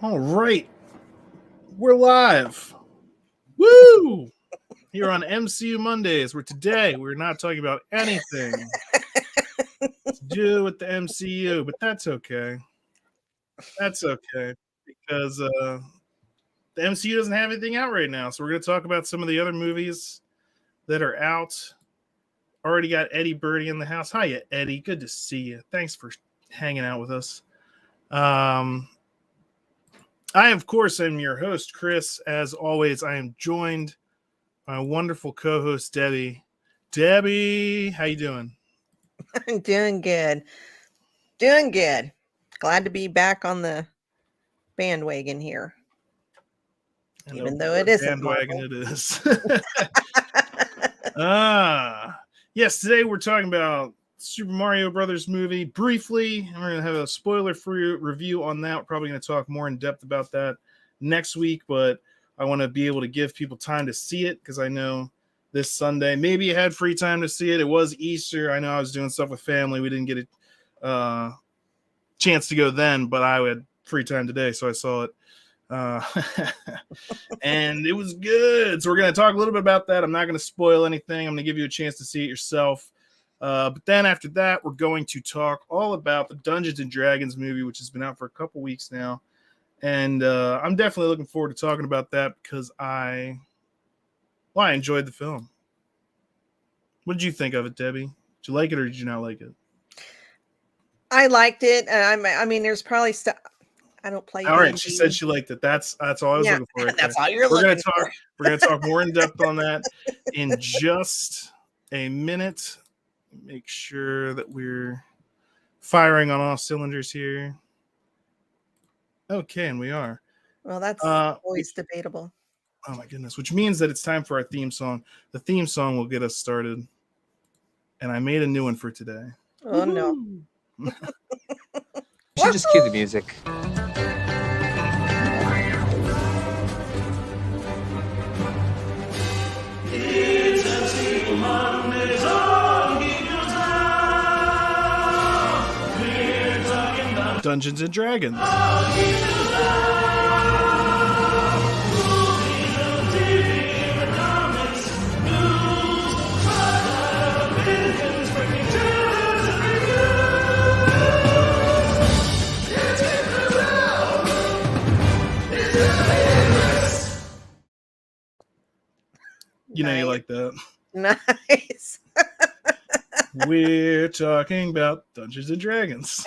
All right, we're live. Woo! Here on MCU Mondays, where today we're not talking about anything to do with the MCU, but that's okay. That's okay because the MCU doesn't have anything out right now, so we're going to talk about some of the other movies that are out. Already got Eddie Birdie in the house. Hiya, Eddie. Good to see you. Thanks for hanging out with us. I, of course, am your host, Chris. As always, I am joined by a wonderful co-host, Debbie. Debbie, how you doing? I'm doing good. Doing good. Glad to be back on the bandwagon here. Even though it isn't bandwagon, Marvel. it is. Yes, today we're talking about Super Mario Brothers movie briefly. We're going to have a spoiler-free review on that. We're probably going to talk more in depth about that next week, but I want to be able to give people time to see it because I know this Sunday, maybe you had free time to see it. It was Easter. I know I was doing stuff with family. We didn't get a chance to go then, but I had free time today, so I saw it. And it was good. So we're going to talk a little bit about that. I'm not going to spoil anything. I'm going to give you a chance to see it yourself. But then after that, we're going to talk all about the Dungeons and Dragons movie, which has been out for a couple weeks now. And I'm definitely looking forward to talking about that because I enjoyed the film. What did you think of it, Debbie? Did you like it or did you not like it? I liked it. I mean, there's probably stuff. I don't play. All right, she said she liked it. That's all I was looking for. Right that's there. all you're looking for. We're gonna talk more in depth on that in just a minute. Make sure that we're firing on all cylinders here. Okay, and we are. Well, that's always debatable. Oh my goodness, which means that it's time for our theme song. The theme song will get us started. And I made a new one for today. Oh, no. You should just cue the music. Dungeons and Dragons. You know, you like that. Nice. We're talking about Dungeons and Dragons.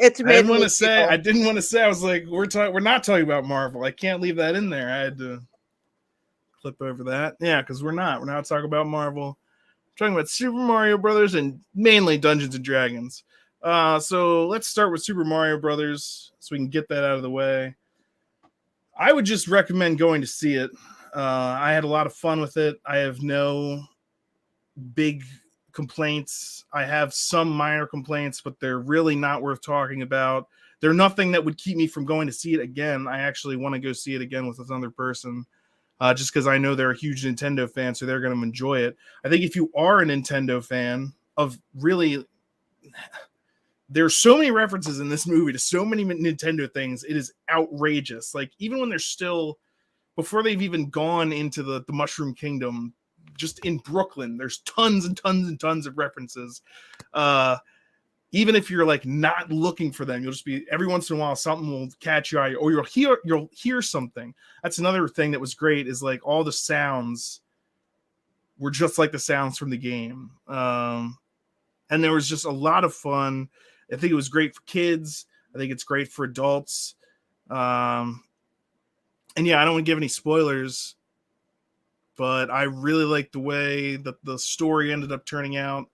I didn't want to say. I was like, we're not talking about Marvel. I can't leave that in there. I had to clip over that. Yeah, because we're not talking about Marvel. We're talking about Super Mario Brothers and mainly Dungeons and Dragons. So let's start with Super Mario Brothers so we can get that out of the way. I would just recommend going to see it. I had a lot of fun with it. I have no big complaints. I have some minor complaints, but they're really not worth talking about. They're nothing that would keep me from going to see it again. I actually want to go see it again with another person, just because I know they're a huge Nintendo fan, so they're going to enjoy it. I think if you are a Nintendo fan of really... There's so many references in this movie to so many Nintendo things. It is outrageous. Like, even when they're still... Before they've even gone into the Mushroom Kingdom, just in Brooklyn, there's tons and tons and tons of references. Even if you're like not looking for them, you'll just be every once in a while something will catch your eye, or you'll hear something. That's another thing that was great is like all the sounds were just like the sounds from the game, and there was just a lot of fun. I think it was great for kids. I think it's great for adults. And yeah, I don't want to give any spoilers, but I really liked the way that the story ended up turning out,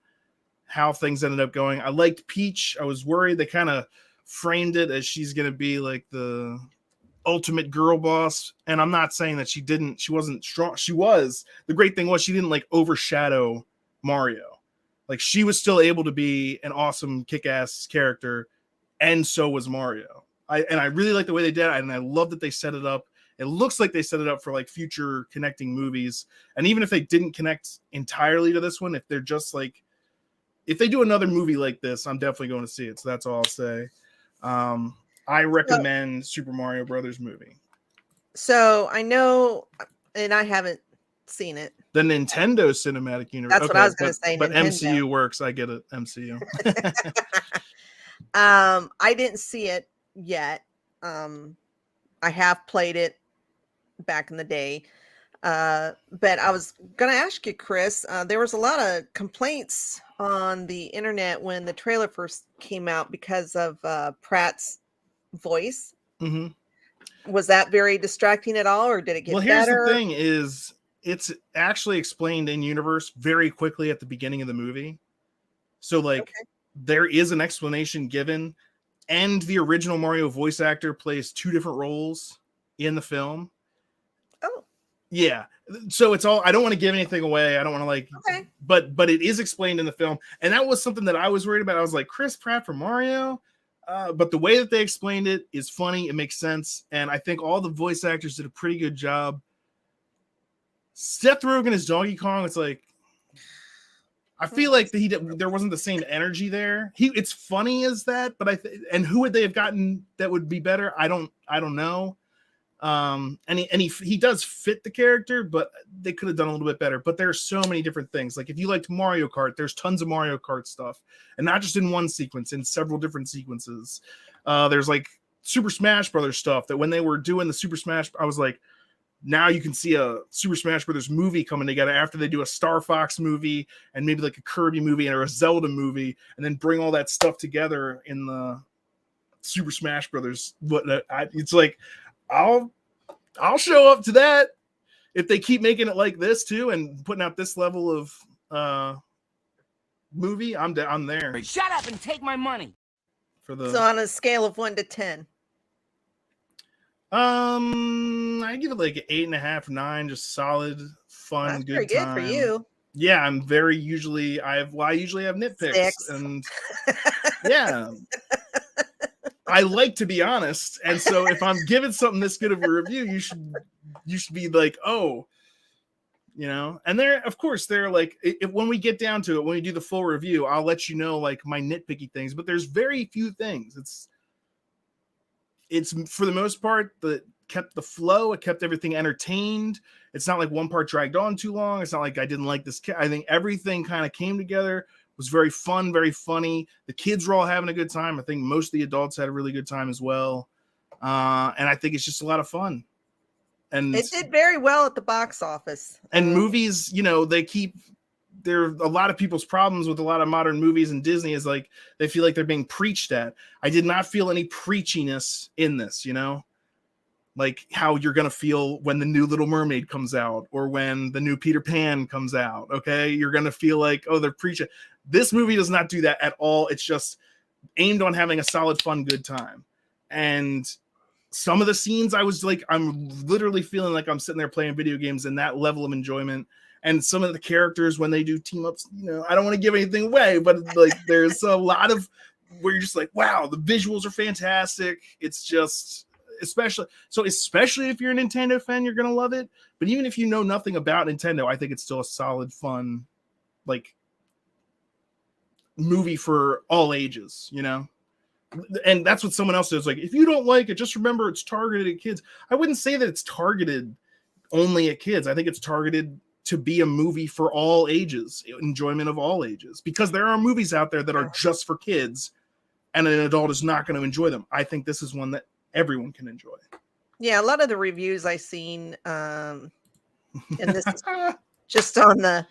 how things ended up going. I liked Peach. I was worried they kind of framed it as she's going to be like the ultimate girl boss. And I'm not saying that she wasn't strong. She was. The great thing was she didn't like overshadow Mario. Like she was still able to be an awesome kick-ass character, and so was Mario. I really like the way they did it, and I love that they set it up. It looks like they set it up for like future connecting movies. And even if they didn't connect entirely to this one, if they're just like, if they do another movie like this, I'm definitely going to see it. So that's all I'll say. I recommend Super Mario Brothers movie. So I know, and I haven't seen it. The Nintendo Cinematic Universe. That's what I was going to say. But Nintendo. MCU works. I get it. MCU. I didn't see it yet. I have played it back in the day. But I was going to ask you, Chris, there was a lot of complaints on the internet when the trailer first came out because of Pratt's voice. Mm-hmm. Was that very distracting at all, or did it get better? Well, here's the thing is it's actually explained in universe very quickly at the beginning of the movie. So like there is an explanation given, and the original Mario voice actor plays 2 different roles in the film. Oh. Yeah. So it's all, I don't want to give anything away. I don't want to like, but it is explained in the film. And that was something that I was worried about. I was like, Chris Pratt for Mario? But the way that they explained it is funny. It makes sense. And I think all the voice actors did a pretty good job. Seth Rogen as Donkey Kong, it's like, I feel like there wasn't the same energy there. It's funny as that, but and who would they have gotten that would be better? I don't know. And he does fit the character, but they could have done a little bit better. But there's so many different things. Like if you liked Mario Kart, there's tons of Mario Kart stuff, and not just in one sequence, in several different sequences. There's like Super Smash Brothers stuff that when they were doing the Super Smash, I was like, now you can see a Super Smash Brothers movie coming together after they do a Star Fox movie and maybe like a Kirby movie or a Zelda movie, and then bring all that stuff together in the Super Smash Brothers. It's like, I'll show up to that if they keep making it like this too and putting out this level of movie. I'm there. Shut up and take my money. So on a scale of 1 to 10. I give it like an 8.5, 9, just solid, fun, That's good pretty time. good for you. Yeah, I'm very usually I usually have nitpicks 6. and yeah. I like to be honest, and so if I'm giving something this good of a review, you should be like, oh, you know. And of course, they're like, when we get down to it, when we do the full review, I'll let you know like my nitpicky things. But there's very few things. It's for the most part that kept the flow. It kept everything entertained. It's not like one part dragged on too long. It's not like I didn't like this. I think everything kind of came together. Was very fun, very funny. The kids were all having a good time. I think most of the adults had a really good time as well. And I think it's just a lot of fun. And it did very well at the box office. And movies, you know, there are a lot of people's problems with a lot of modern movies, and Disney is like, they feel like they're being preached at. I did not feel any preachiness in this, you know? Like how you're going to feel when the new Little Mermaid comes out or when the new Peter Pan comes out. Okay. You're going to feel like, oh, they're preaching. This movie does not do that at all. It's just aimed on having a solid, fun, good time. And some of the scenes I was like, I'm literally feeling like I'm sitting there playing video games and that level of enjoyment. And some of the characters, when they do team ups, you know, I don't want to give anything away, but like there's a lot of where you're just like, wow, the visuals are fantastic. It's just, especially if you're a Nintendo fan, you're going to love it. But even if you know nothing about Nintendo, I think it's still a solid, fun, like movie for all ages, you know? And that's what someone else says. Like, if you don't like it, just remember it's targeted at kids. I wouldn't say that it's targeted only at kids. I think it's targeted to be a movie for all ages, enjoyment of all ages, because there are movies out there that are just for kids and an adult is not going to enjoy them. I think this is one that everyone can enjoy. Yeah, a lot of the reviews I've seen, and this is just on the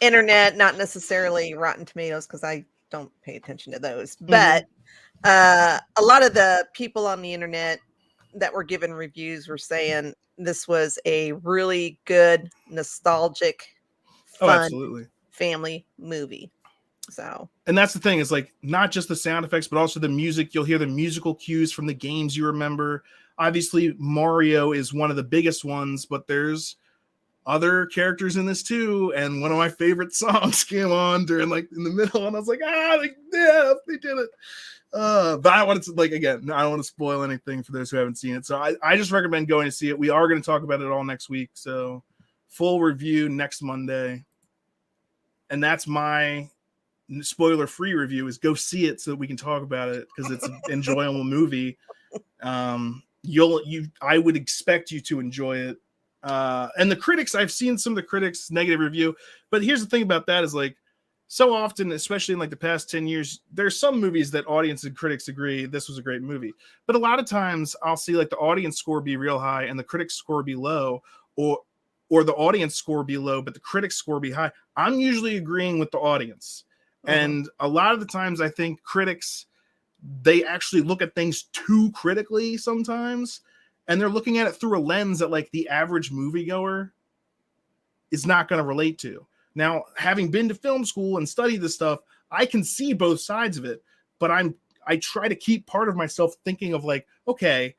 internet, not necessarily Rotten Tomatoes, because I don't pay attention to those, but a lot of the people on the internet that were given reviews were saying this was a really good, nostalgic, fun family movie. So, and that's the thing, is like not just the sound effects, but also the music. You'll hear the musical cues from the games you remember. Obviously, Mario is one of the biggest ones, but there's other characters in this too. And one of my favorite songs came on during like in the middle, and I was like, they did it. But I wanted to, like, again, I don't want to spoil anything for those who haven't seen it. So I just recommend going to see it. We are going to talk about it all next week. So full review next Monday. And that's my spoiler-free review is go see it so that we can talk about it because it's an enjoyable movie. I would expect you to enjoy it. And the critics, I've seen some of the critics' negative review, but here's the thing about that is like so often, especially in like the past 10 years, there's some movies that audience and critics agree this was a great movie. But a lot of times I'll see like the audience score be real high and the critics score be low, or the audience score be low, but the critics score be high. I'm usually agreeing with the audience. And a lot of the times I think critics, they actually look at things too critically sometimes, and they're looking at it through a lens that like the average moviegoer is not going to relate to. Now, having been to film school and studied this stuff, I can see both sides of it, but I try to keep part of myself thinking of like, okay,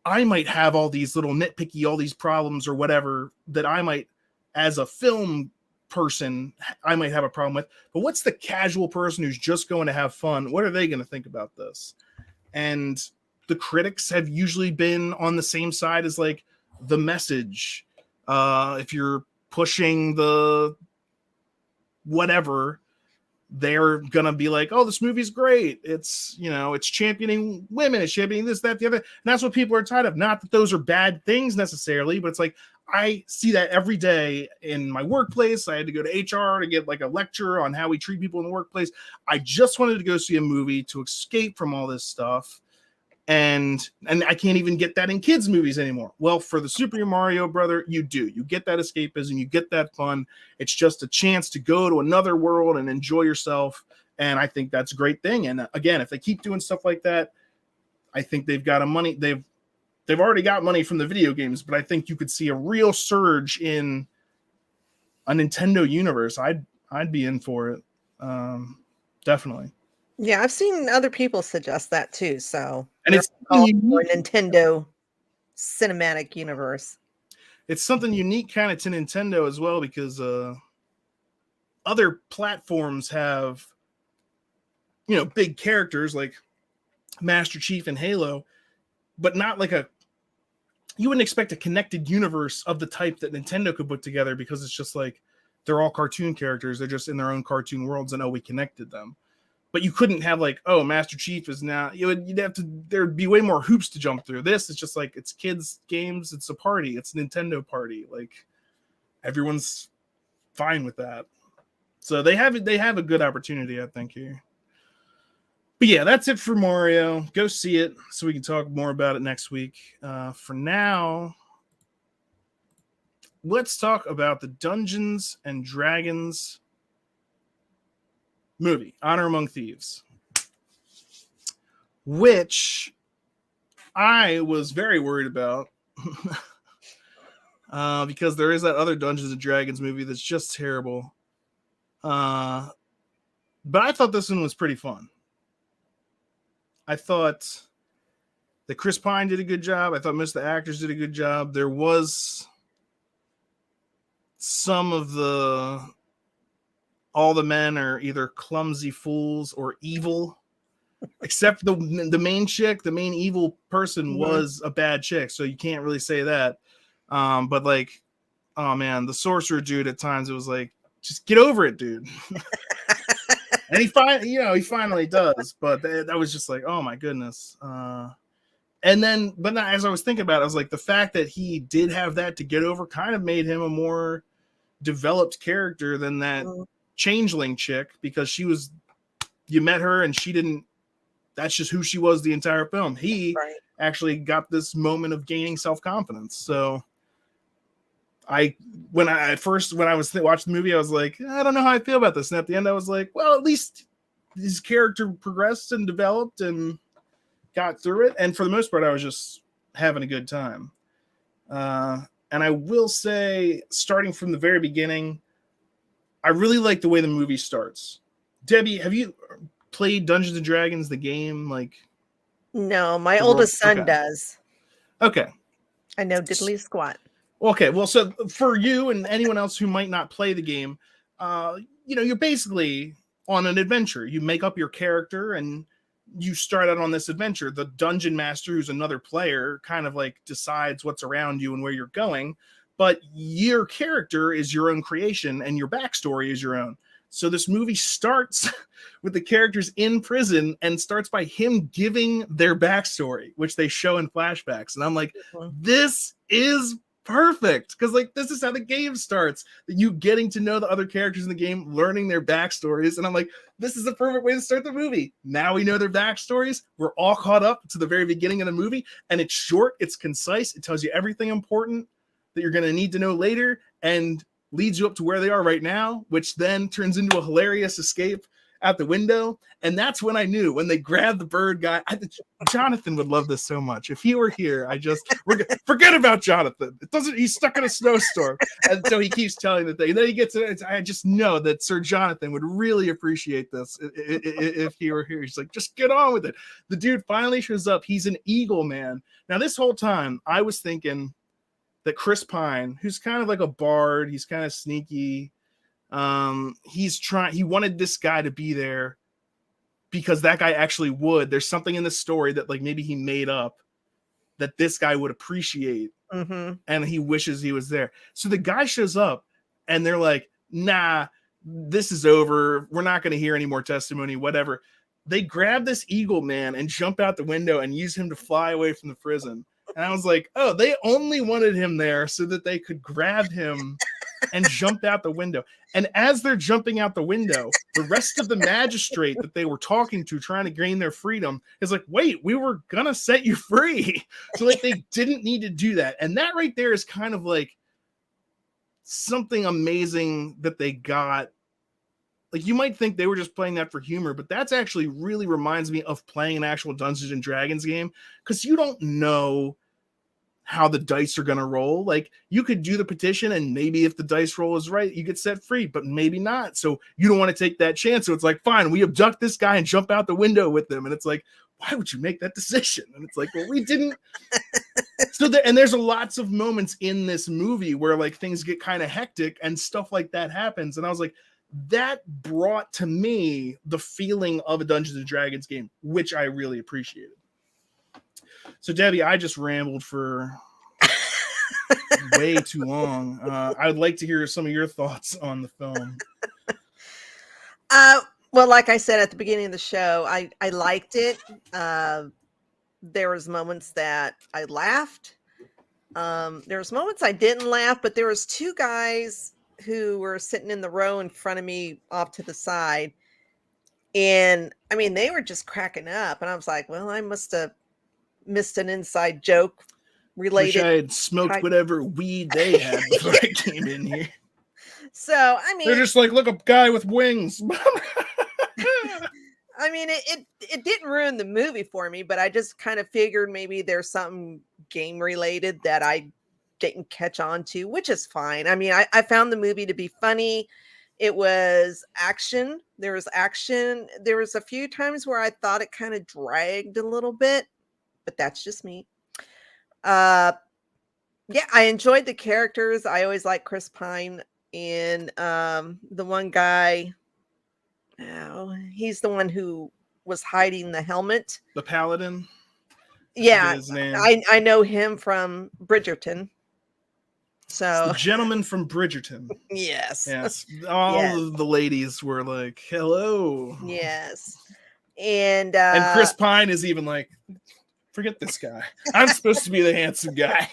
I might have all these little nitpicky, all these problems or whatever that I might, as a film person, I might have a problem with. But what's the casual person who's just going to have fun? What are they going to think about this? And the critics have usually been on the same side as like the message. If you're pushing the whatever, they're gonna be like, oh, this movie's great, it's, you know, it's championing women, it's championing this, that, the other, and that's what people are tired of. Not that those are bad things necessarily, but it's like I see that every day in my workplace. I had to go to HR to get like a lecture on how we treat people in the workplace. I just wanted to go see a movie to escape from all this stuff, and I can't even get that in kids movies anymore. Well, for the Super Mario Brother, you get that escapism, you get that fun. It's just a chance to go to another world and enjoy yourself, and I think that's a great thing. And again, if they keep doing stuff like that, I think they've already got money from the video games, but I think you could see a real surge in a Nintendo universe. I'd be in for it. Definitely. Yeah, I've seen other people suggest that too. So, and it's all for Nintendo cinematic universe. It's something unique kind of to Nintendo as well, because other platforms have, you know, big characters like Master Chief and Halo, but not like you wouldn't expect a connected universe of the type that Nintendo could put together, because it's just like they're all cartoon characters. They're just in their own cartoon worlds, and we connected them. But you couldn't have like, oh, Master Chief is now, you'd have to, there'd be way more hoops to jump through. This is just like, it's kids games. It's a party. It's a Nintendo party. Like, everyone's fine with that. So they have a good opportunity, I think, here. But yeah, that's it for Mario. Go see it so we can talk more about it next week. For now, let's talk about the Dungeons and Dragons movie, Honor Among Thieves, which I was very worried about because there is that other Dungeons and Dragons movie that's just terrible. But I thought this one was pretty fun. I thought that Chris Pine did a good job. I thought most of the actors did a good job. There was some of all the men are either clumsy fools or evil, except the main chick, the main evil person was a bad chick. So you can't really say that. But like, oh man, the sorcerer dude at times, it was like, just get over it, dude. And he finally does. But that was just like, oh my goodness. But as I was thinking about it, I was like, the fact that he did have that to get over kind of made him a more developed character than that changeling chick, because you met her and that's just who she was the entire film. He actually got this moment of gaining self-confidence. So when I was watching the movie, I was like, I don't know how I feel about this. And at the end I was like, well, at least his character progressed and developed and got through it. And for the most part, I was just having a good time. And I will say, starting from the very beginning, I really like the way the movie starts. Debbie, have you played Dungeons and Dragons, the game? Like, no, my oldest son does. Okay. I know diddly squat. Okay, well, so for you and anyone else who might not play the game, you're basically on an adventure. You make up your character and you start out on this adventure. The dungeon master, who's another player, kind of like decides what's around you and where you're going. But your character is your own creation and your backstory is your own. So this movie starts with the characters in prison and starts by him giving their backstory, which they show in flashbacks. And I'm like, this is perfect, because like this is how the game starts, you getting to know the other characters in the game, learning their backstories. And I'm like, this is a perfect way to start the movie. Now we know their backstories, we're all caught up to the very beginning of the movie, and it's short, it's concise, it tells you everything important that you're going to need to know later, and leads you up to where they are right now, which then turns into a hilarious escape out the window. And that's when I knew, when they grabbed the bird guy. Jonathan would love this so much. If he were here, forget about Jonathan. He's stuck in a snowstorm. And so he keeps telling the thing. And then he gets it. I just know that Sir Jonathan would really appreciate this if he were here. He's like, just get on with it. The dude finally shows up. He's an eagle man. Now, this whole time, I was thinking that Chris Pine, who's kind of like a bard, he's kind of sneaky. He wanted this guy to be there because that guy actually would. There's something in the story that like maybe he made up that this guy would appreciate, and he wishes he was there. So the guy shows up, and they're like, nah, this is over. We're not going to hear any more testimony, whatever. They grab this eagle man and jump out the window and use him to fly away from the prison. And I was like, oh, they only wanted him there so that they could grab him and jump out the window. And as they're jumping out the window, the rest of the magistrate that they were talking to, trying to gain their freedom, is like, wait, we were gonna set you free. So like they didn't need to do that. And that right there is kind of like something amazing that they got. Like, you might think they were just playing that for humor, but that's actually really reminds me of playing an actual Dungeons and Dragons game, because you don't know how the dice are going to roll. Like, you could do the petition, and maybe if the dice roll is right, you get set free, but maybe not. So you don't want to take that chance. So it's like, fine, we abduct this guy and jump out the window with them. And it's like, why would you make that decision? And it's like, well, we didn't. So and there's lots of moments in this movie where like things get kind of hectic and stuff like that happens. And I was like, that brought to me the feeling of a Dungeons and Dragons game, which I really appreciated. So Debbie, I just rambled for way too long. I would like to hear some of your thoughts on the film. Well, like I said at the beginning of the show, I liked it. There was moments that I laughed. There was moments I didn't laugh, but there was two guys who were sitting in the row in front of me off to the side. And I mean, they were just cracking up. And I was like, well, I must have missed an inside joke related. Wish I had smoked whatever weed they had before I came in here. So, I mean, they're just like, look, a guy with wings. I mean, it didn't ruin the movie for me, but I just kind of figured maybe there's something game related that I didn't catch on to, which is fine. I mean, I found the movie to be funny. It was action. There was action. There was a few times where I thought it kind of dragged a little bit, but that's just me. Yeah, I enjoyed the characters. I always like Chris Pine and the one guy. Oh, he's the one who was hiding the helmet. The Paladin. Yeah, I know him from Bridgerton. So the gentleman from Bridgerton. Yes. All of the ladies were like, hello. Yes. And Chris Pine is even like, forget this guy. I'm supposed to be the handsome guy.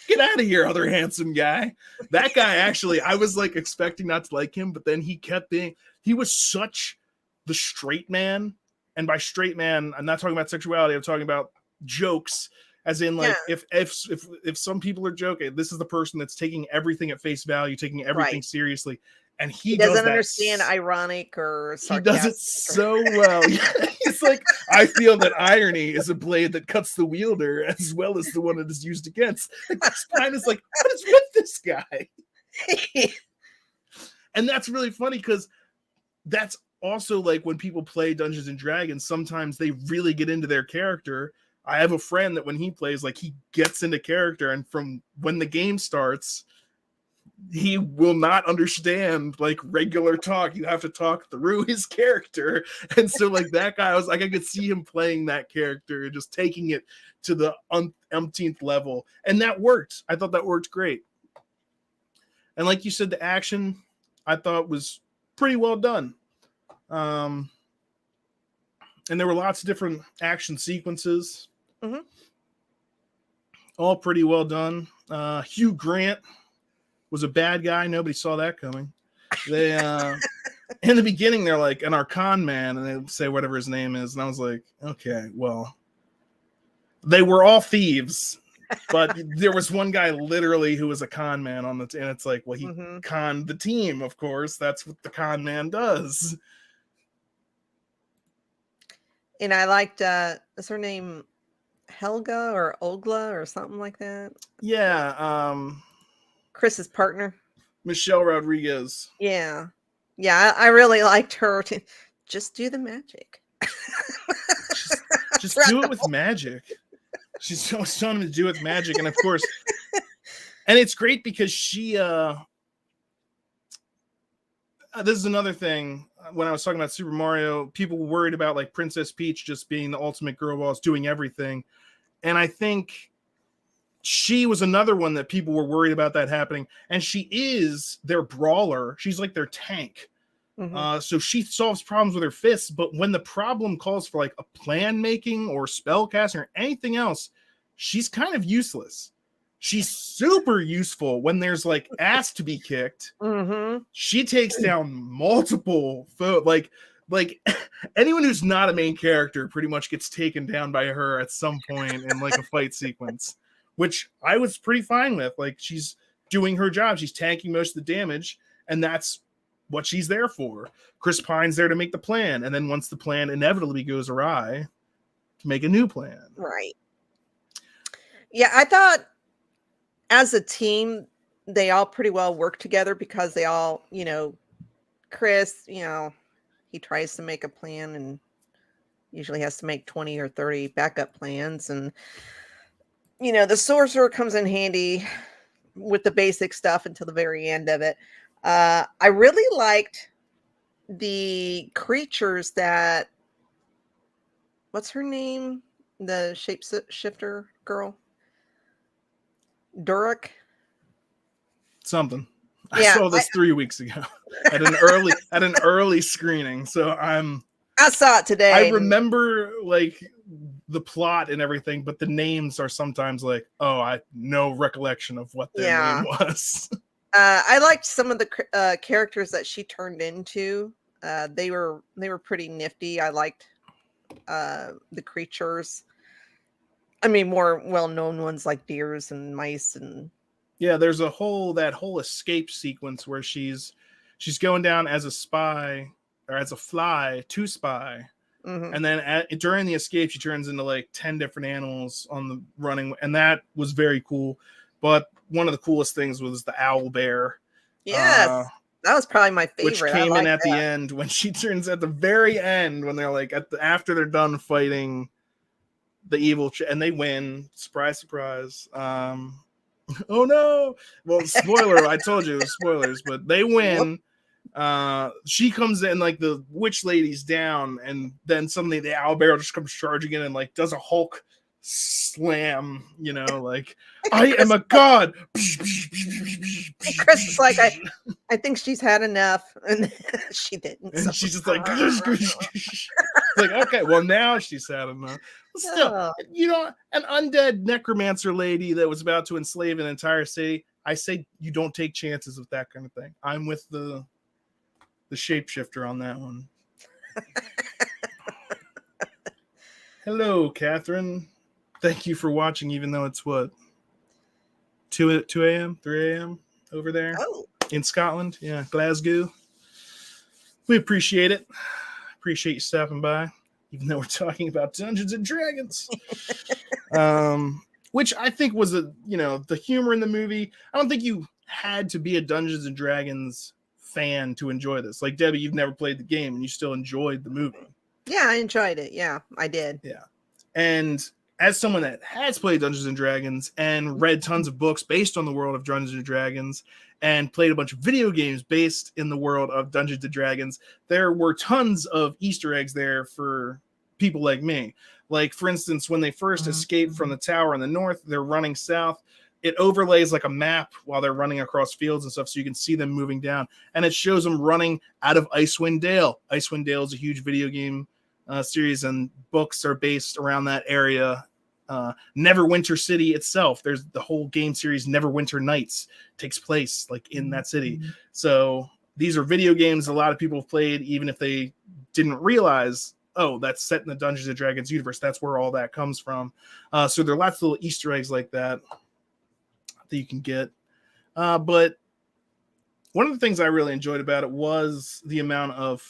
Get out of here, other handsome guy. That guy, actually, I was like expecting not to like him, but then he kept being, he was such the straight man. And by straight man, I'm not talking about sexuality. I'm talking about jokes. As in, like, if some people are joking, this is the person that's taking everything at face value, taking everything seriously. And he doesn't understand ironic or sarcastic. He does it so well. It's like, I feel that irony is a blade that cuts the wielder as well as the one it is used against. And this kind is like, what is with this guy? And that's really funny, because that's also like when people play Dungeons and Dragons, sometimes they really get into their character. I have a friend that when he plays, like, he gets into character, and from when the game starts, he will not understand like regular talk. You have to talk through his character. And so like that guy, I was like, I could see him playing that character and just taking it to the umpteenth level. And that worked. I thought that worked great. And like you said, the action I thought was pretty well done. And there were lots of different action sequences. Mm-hmm. All pretty well done. Hugh Grant was a bad guy. Nobody saw that coming. They in the beginning they're like an Archon man, and they say whatever his name is, and I was like, okay, well, they were all thieves, but there was one guy literally who was a con man on and it's like, well, he conned the team, of course. That's what the con man does. And I liked is her name Helga or Olga or something like that? Yeah, Chris's partner. Michelle Rodriguez. Yeah. Yeah, I really liked her. Just do the magic. Just do it with magic. She's telling him to do it with magic, and of course, and it's great because she. This is another thing. When I was talking about Super Mario, people were worried about like Princess Peach just being the ultimate girl boss, doing everything, and I think she was another one that people were worried about that happening. And she is their brawler. She's like their tank. So she solves problems with her fists, but when the problem calls for like a plan making or spell casting or anything else, she's kind of useless. She's super useful when there's like ass to be kicked. She takes down multiple like anyone who's not a main character pretty much gets taken down by her at some point in like a fight sequence, which I was pretty fine with. Like, she's doing her job. She's tanking most of the damage, and that's what she's there for. Chris Pine's there to make the plan, and then once the plan inevitably goes awry, to make a new plan. Right. Yeah, I thought as a team, they all pretty well work together because they all, Chris, he tries to make a plan and usually has to make 20 or 30 backup plans. And, the sorcerer comes in handy with the basic stuff until the very end of it. I really liked the creatures that, what's her name? The shapeshifter girl? Durak? Something. Yeah, I saw this 3 weeks ago at an early screening. So I saw it today. I remember like the plot and everything, but the names are sometimes like, oh, I no recollection of what their name was. I liked some of the characters that she turned into. They were pretty nifty. I liked the creatures. I mean, more well-known ones like deers and mice and. Yeah, there's that whole escape sequence where she's going down as a spy or as a fly to spy, and then during the escape she turns into like 10 different animals on the running, and that was very cool. But one of the coolest things was the owl bear. Yes, that was probably my favorite. Which came in at the end when she turns at the very end when they're like after they're done fighting the evil and they win. Surprise, surprise. Oh no! Well, spoiler. I told you it was spoilers, but they win. She comes in like the witch lady's down, and then suddenly the owlbear just comes charging in and like does a Hulk slam. Like I am a god. Chris is like, I think she's had enough, and she didn't. And she's just like, like, okay, well now she's had enough. Still, an undead necromancer lady that was about to enslave an entire city. I say you don't take chances with that kind of thing. I'm with the shapeshifter on that one. Hello, Catherine. Thank you for watching, even though it's what 2 a.m., 3 a.m. over there in Scotland. Yeah, Glasgow. We appreciate it. Appreciate you stopping by, even though we're talking about Dungeons and Dragons. Which I think was the humor in the movie. I don't think you had to be a Dungeons and Dragons fan to enjoy this. Like, Debbie, you've never played the game and you still enjoyed the movie. Yeah, I enjoyed it. Yeah, I did. Yeah. And as someone that has played Dungeons and Dragons and read tons of books based on the world of Dungeons and Dragons and played a bunch of video games based in the world of Dungeons and Dragons, there were tons of Easter eggs there for people like me. Like, for instance, when they first escape from the tower in the north, they're running south. it overlays like a map while they're running across fields and stuff, so you can see them moving down. And it shows them running out of Icewind Dale. Icewind Dale is a huge video game series, and books are based around that area. Neverwinter City itself, there's the whole game series Neverwinter Nights takes place like in that city. So these are video games a lot of people have played, even if they didn't realize, oh, that's set in the Dungeons and Dragons universe. That's where all that comes from. So there are lots of little Easter eggs like that you can get. But one of the things I really enjoyed about it was the amount of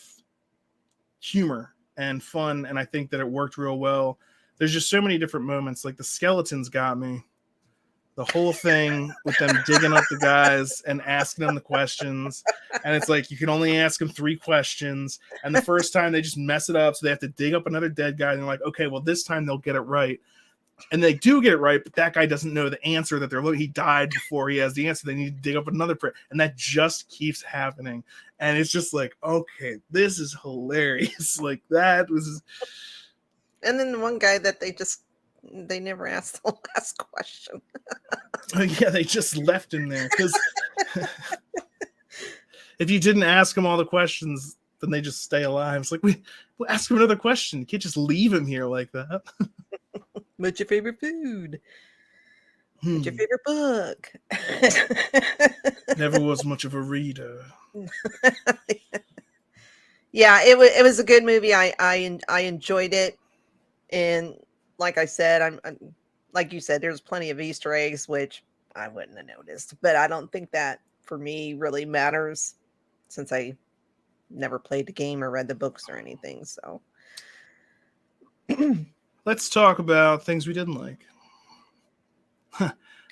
humor and fun, and I think that it worked real well. There's just so many different moments. Like the skeletons got me. The whole thing with them digging up the guys and asking them the questions. And it's like, you can only ask them 3 questions. And the first time they just mess it up. So they have to dig up another dead guy. And they're like, okay, well, this time they'll get it right. And they do get it right, but that guy doesn't know the answer that they're looking. He died before he has the answer. They need to dig up another prayer. And that just keeps happening. And it's just like, okay, this is hilarious. Like that was. And then the one guy that they never asked the last question. Yeah, they just left him there because if you didn't ask him all the questions, then they just stay alive. It's like, we'll ask him another question. You can't just leave him here like that. What's your favorite food? What's your favorite book? Never was much of a reader. Yeah, it was a good movie. I enjoyed it, and like I said, I'm like you said, there's plenty of Easter eggs which I wouldn't have noticed, but I don't think that for me really matters since I never played the game or read the books or anything. So let's talk about things we didn't like.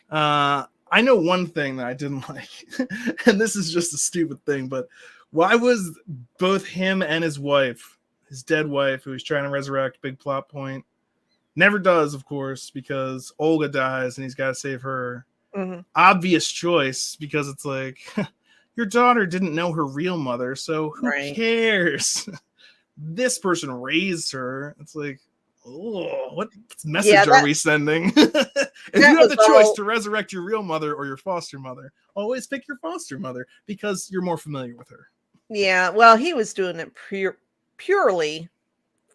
I know one thing that I didn't like, and this is just a stupid thing, but why was both him and his wife, his dead wife, who he's trying to resurrect, big plot point, never does, of course, because Olga dies and he's got to save her. mm-hmm. Obvious choice, because it's like, your daughter didn't know her real mother, so who cares? This person raised her. It's like, oh, what message are we sending? If you have the choice to resurrect your real mother or your foster mother, always pick your foster mother because you're more familiar with her. Yeah, well, he was doing it purely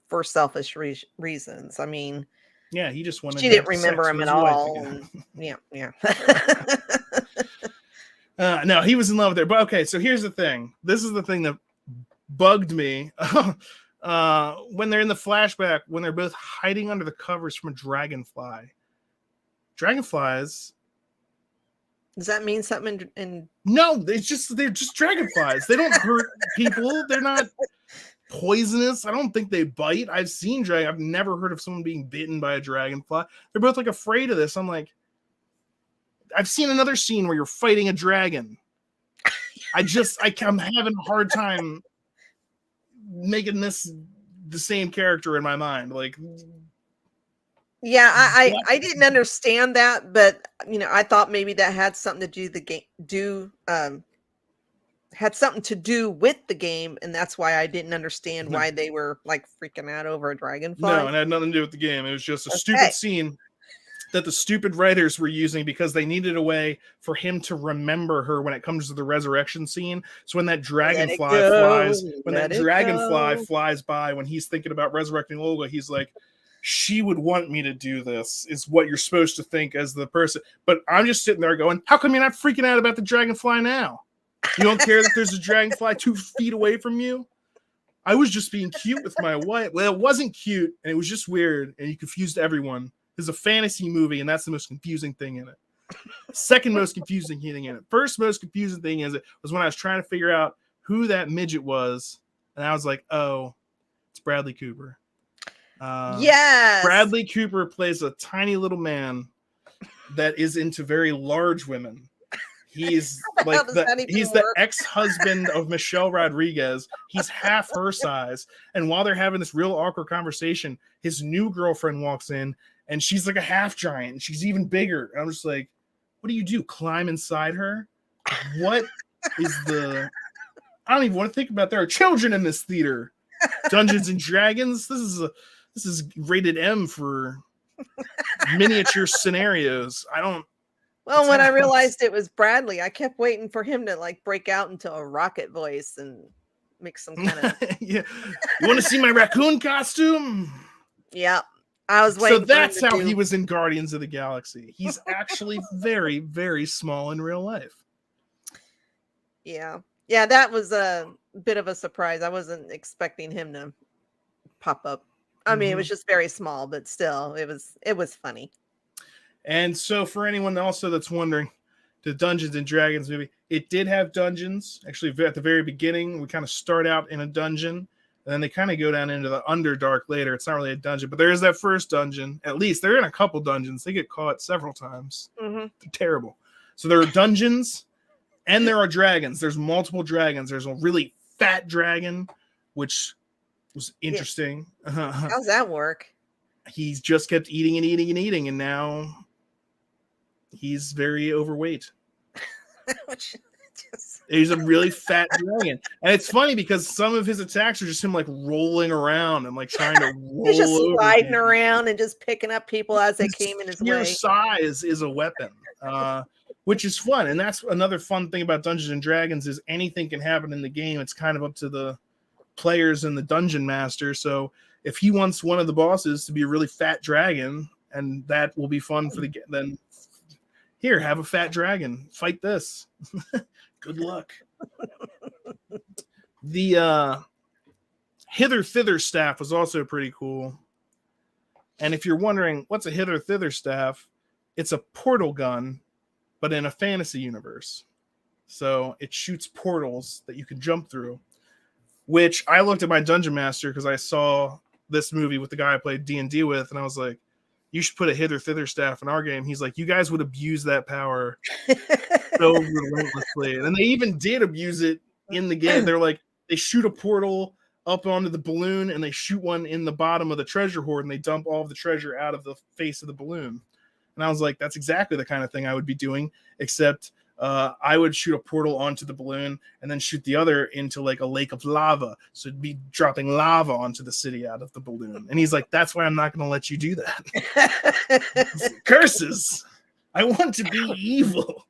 for selfish reasons. I mean, yeah, he just wanted. She didn't remember him at all. Yeah. No, he was in love with her. But okay, so here's the thing. This is the thing that bugged me. When they're in the flashback, when they're both hiding under the covers from a dragonfly. Dragonflies. Does that mean something in No, they're just dragonflies. They don't hurt people. They're not poisonous. I don't think they bite. I've seen I've never heard of someone being bitten by a dragonfly. They're both like afraid of this. I'm like, I've seen another scene where you're fighting a dragon. I'm having a hard time making this the same character in my mind. Like, yeah, I didn't understand that, but I thought maybe that had something to had something to do with the game, and that's why I didn't understand why they were like freaking out over a dragonfly. No, it had nothing to do with the game. It was just a stupid scene that the stupid writers were using because they needed a way for him to remember her when it comes to the resurrection scene. So when that dragonfly flies by, when he's thinking about resurrecting Olga, he's like, she would want me to do this, is what you're supposed to think as the person. But I'm just sitting there going, how come you're not freaking out about the dragonfly now? You don't care that there's a dragonfly 2 feet away from you? I was just being cute with my wife. Well, it wasn't cute, and it was just weird, and you confused everyone. It's a fantasy movie, and that's the most confusing thing in it. Second most confusing thing in it. First most confusing thing was when I was trying to figure out who that midget was, and I was like, oh, it's Bradley Cooper. Yes. Bradley Cooper plays a tiny little man that is into very large women. He's like the ex-husband of Michelle Rodriguez. He's half her size. And while they're having this real awkward conversation, his new girlfriend walks in and she's like a half giant. And she's even bigger. And I'm just like, what do? Climb inside her? What is I don't even want to think about there are children in this theater. Dungeons and Dragons. This is rated M for miniature scenarios. Well, when I realized it was Bradley, I kept waiting for him to like break out into a rocket voice and make some kind of yeah. You want to see my raccoon costume? yeah. I was So waiting. that's for him to how do... he was in Guardians of the Galaxy. He's actually very, very small in real life. Yeah. Yeah, that was a bit of a surprise. I wasn't expecting him to pop up. I mean, it was just very small, but still, it was funny. And so for anyone also that's wondering, the Dungeons and Dragons movie, it did have dungeons. Actually, at the very beginning, we kind of start out in a dungeon, and then they kind of go down into the Underdark later. It's not really a dungeon, but there is that first dungeon. At least they're in a couple dungeons. They get caught several times. They're terrible. So there are dungeons, and there are dragons. There's multiple dragons. There's a really fat dragon, which was interesting. Yeah. How's that work? He's just kept eating and eating and eating, and now he's very overweight. He's a really fat dragon. And it's funny because some of his attacks are just him like rolling around and like trying to roll He's just over sliding people. around and just picking up people as they came in his way. Size is a weapon, which is fun. And that's another fun thing about Dungeons and Dragons is anything can happen in the game. It's kind of up to the players and the dungeon master. So if he wants one of the bosses to be a really fat dragon, and that will be fun for the game, then here, have a fat dragon. Fight this. Good luck. The hither thither staff was also pretty cool. And if you're wondering what's a hither thither staff, it's a portal gun, but in a fantasy universe. So it shoots portals that you can jump through. Which I looked at my dungeon master because I saw this movie with the guy I played D&D with, and I was like, you should put a hither thither staff in our game. He's like, you guys would abuse that power so relentlessly. And they even did abuse it in the game. They're like, they shoot a portal up onto the balloon and they shoot one in the bottom of the treasure hoard and they dump all of the treasure out of the face of the balloon. And I was like, that's exactly the kind of thing I would be doing, except I would shoot a portal onto the balloon and then shoot the other into like a lake of lava. So it'd be dropping lava onto the city out of the balloon. And he's like, that's why I'm not going to let you do that. Curses. I want to be evil.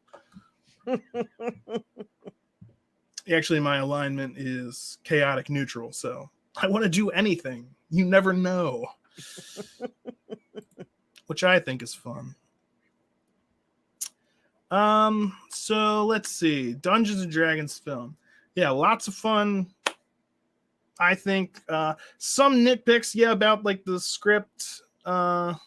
Actually, my alignment is chaotic neutral. So I want to do anything. You never know. Which I think is fun. So let's see. Dungeons and Dragons film. Yeah, lots of fun. I think some nitpicks, about like the script. The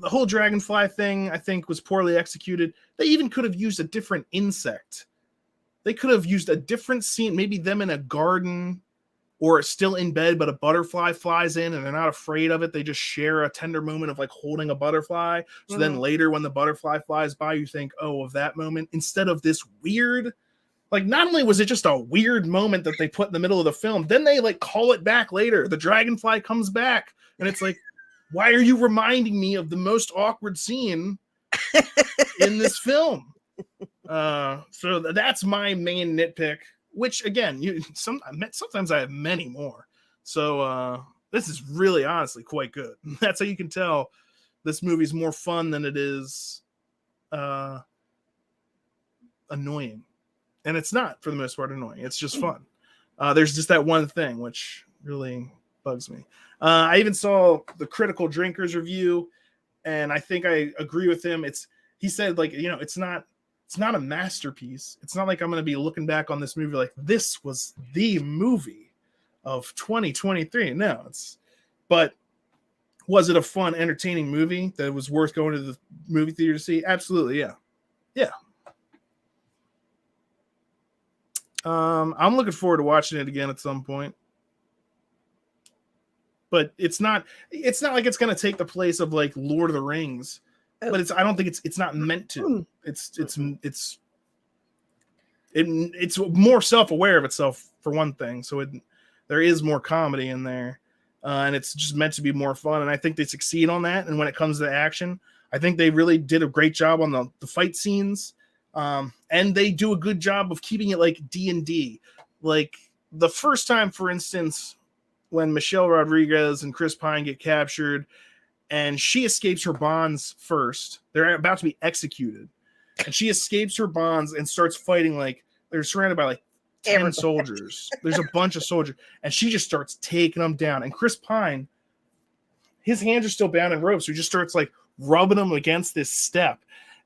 whole dragonfly thing, I think, was poorly executed. They even could have used a different insect. They could have used a different scene, maybe them in a garden or still in bed, but a butterfly flies in and they're not afraid of it. They just share a tender moment of like holding a butterfly. So then later when the butterfly flies by, you think, oh, of that moment, instead of this weird, like not only was it just a weird moment that they put in the middle of the film, then they like call it back later. The dragonfly comes back and it's like, why are you reminding me of the most awkward scene in this film? So that's my main nitpick. Which again, sometimes I have many more. So this is really honestly quite good. That's how you can tell this movie's more fun than it is annoying. And it's not, for the most part, annoying. It's just fun. There's just that one thing which really bugs me. I even saw the Critical Drinkers review, and I think I agree with him. He said, like, it's not a masterpiece. It's not like I'm going to be looking back on this movie like this was the movie of 2023. No, but was it a fun, entertaining movie that was worth going to the movie theater to see? Absolutely. Yeah. Yeah. I'm looking forward to watching it again at some point, but it's not like it's going to take the place of like Lord of the Rings. But I don't think it's not meant to. It's more self-aware of itself for one thing. So there is more comedy in there, and it's just meant to be more fun. And I think they succeed on that. And when it comes to action, I think they really did a great job on the fight scenes, and they do a good job of keeping it like D&D. Like the first time, for instance, when Michelle Rodriguez and Chris Pine get captured. and she escapes her bonds first. They're about to be executed, and she escapes her bonds and starts fighting. Like they're surrounded by like 10 Everybody. soldiers. There's a bunch of soldiers, and she just starts taking them down. And Chris Pine, his hands are still bound in ropes, so he just starts like rubbing them against this step.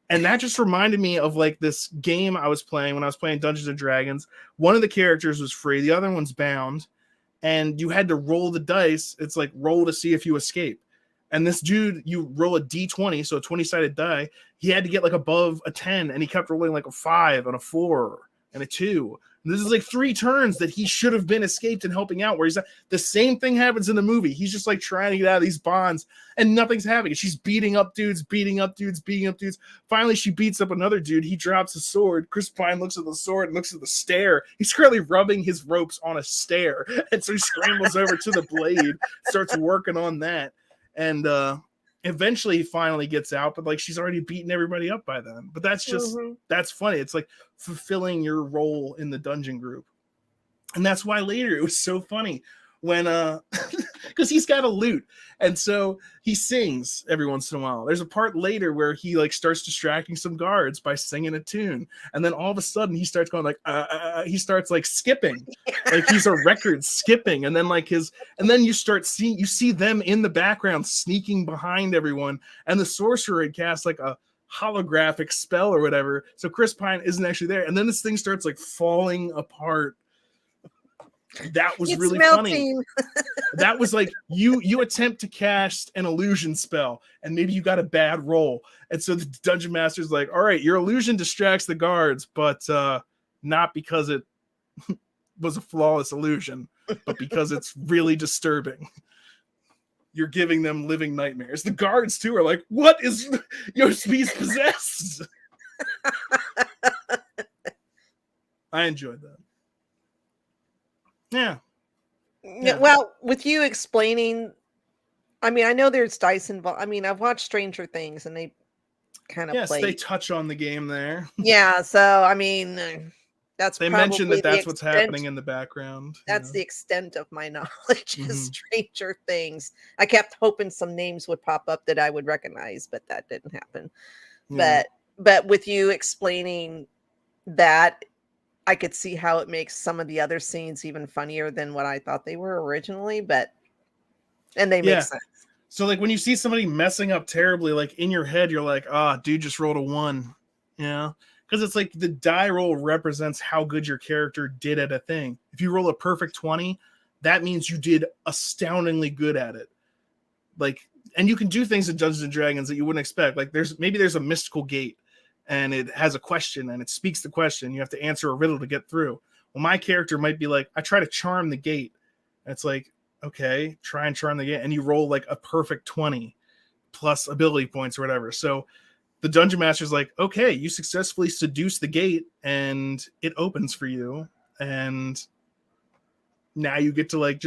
And that just reminded me of like this game I was playing when I was playing Dungeons and Dragons. One of the characters was free, the other one's bound, and you had to roll the dice. It's like roll to see if you escape. And this dude, you roll a d20, so a 20-sided die. He had to get like above a 10, and he kept rolling like a 5 and a 4 and a 2. And this is like 3 turns that he should have been escaped and helping out. Where he's the same thing happens in the movie. He's just like trying to get out of these bonds, and nothing's happening. She's beating up dudes. Finally, she beats up another dude. He drops a sword. Chris Pine looks at the sword and looks at the stair. He's currently rubbing his ropes on a stair, and so he scrambles over to the blade, starts working on that, and eventually he finally gets out, but like she's already beaten everybody up by then. But that's just that's funny. It's like fulfilling your role in the dungeon group. And that's why later it was so funny when because he's got a lute, and so he sings every once in a while. There's a part later where he like starts distracting some guards by singing a tune, and then all of a sudden he starts going like he starts like skipping, like he's a record skipping, and then like and then you see them in the background sneaking behind everyone, and the sorcerer had cast like a holographic spell or whatever, so Chris Pine isn't actually there, and then this thing starts like falling apart. That was really funny. That was like you attempt to cast an illusion spell, and maybe you got a bad roll, and so the dungeon master's like, all right, your illusion distracts the guards, but not because it was a flawless illusion, but because it's really disturbing. You're giving them living nightmares. The guards too are like, what is Yoshi's possessed? I enjoyed that. Yeah. Well, with you explaining, I mean, I know there's dice involved. I mean, I've watched Stranger Things, and they kind of play. They touch on the game there. Yeah, so I mean, that's they mentioned that's what's happening in the background. That's the extent of my knowledge of Stranger Things. I kept hoping some names would pop up that I would recognize, but that didn't happen. Yeah. But with you explaining that, I could see how it makes some of the other scenes even funnier than what I thought they were originally, and they make sense. So like when you see somebody messing up terribly, like in your head, you're like, dude just rolled a 1. You know? Because it's like the die roll represents how good your character did at a thing. If you roll a perfect 20, that means you did astoundingly good at it. Like, and you can do things in Dungeons and Dragons that you wouldn't expect. Like there's a mystical gate, and it has a question, and it speaks the question. You have to answer a riddle to get through. Well, my character might be like, I try to charm the gate. And it's like, okay, try and charm the gate. And you roll like a perfect 20 plus ability points or whatever. So the dungeon master's like, okay, you successfully seduce the gate, and it opens for you. And now you get to like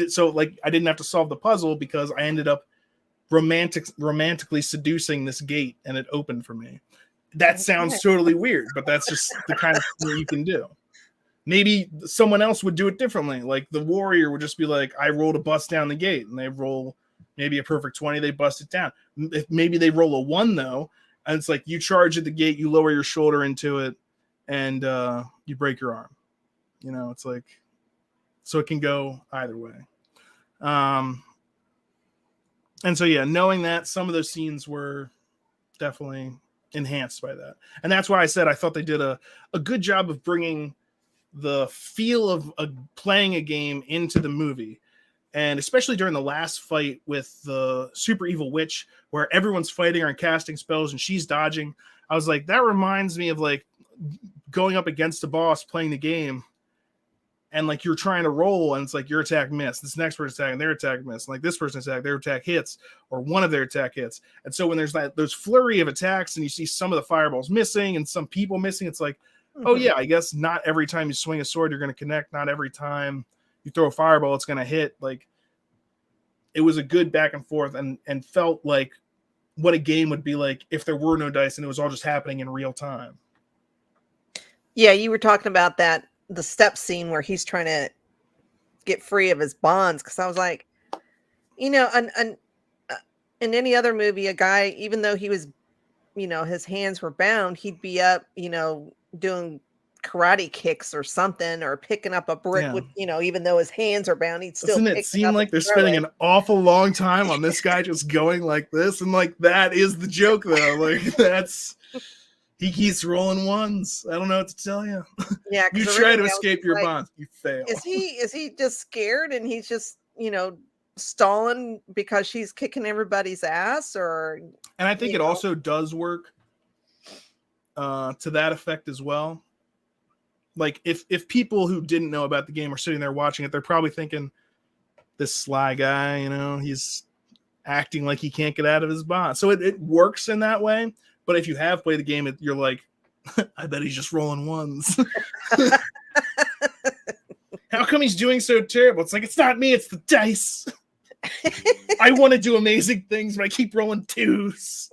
so like I didn't have to solve the puzzle because I ended up romantically seducing this gate, and it opened for me. That sounds totally weird, but that's just the kind of thing you can do. Maybe someone else would do it differently. Like the warrior would just be like, I rolled a bust down the gate, and they roll maybe a perfect 20, they bust it down. Maybe they roll a 1 though, and it's like you charge at the gate, you lower your shoulder into it, and you break your arm. You know, it's like, so it can go either way. And so, yeah, knowing that, some of those scenes were definitely enhanced by that. And that's why I said I thought they did a good job of bringing the feel of playing a game into the movie. And especially during the last fight with the super evil witch, where everyone's fighting her and casting spells and she's dodging, I was like, that reminds me of like going up against the boss playing the game, and like you're trying to roll, and it's like your attack missed, this next person's attacking, their attack missed, and like this person's attack, their attack hits, or one of their attack hits. And so when there's those flurry of attacks and you see some of the fireballs missing and some people missing, it's like, oh yeah, I guess not every time you swing a sword you're going to connect, not every time you throw a fireball it's going to hit. Like, it was a good back and forth, and felt like what a game would be like if there were no dice and it was all just happening in real time. Yeah, you were talking about that, the step scene where he's trying to get free of his bonds, because I was like, you know, in in any other movie, a guy, even though he was, his hands were bound, he'd be up, doing karate kicks or something, or picking up a brick Yeah. with, even though his hands are bound, he'd still Doesn't it pick seem up like and they're throw spending it. an awful long time on this guy just going like this? And like that is the joke though. Like he keeps rolling ones. I don't know what to tell you. Yeah, You 'cause try to originally I was escape just your like, bonds, you fail. is he just scared and he's just, stalling because she's kicking everybody's ass, or And I think you it know? also does work to that effect as well. Like if people who didn't know about the game are sitting there watching it, they're probably thinking, this sly guy, he's acting like he can't get out of his bond. So it works in that way. But if you have played the game, you're like, I bet he's just rolling ones. How come he's doing so terrible? It's like, it's not me, it's the dice. I want to do amazing things, but I keep rolling twos.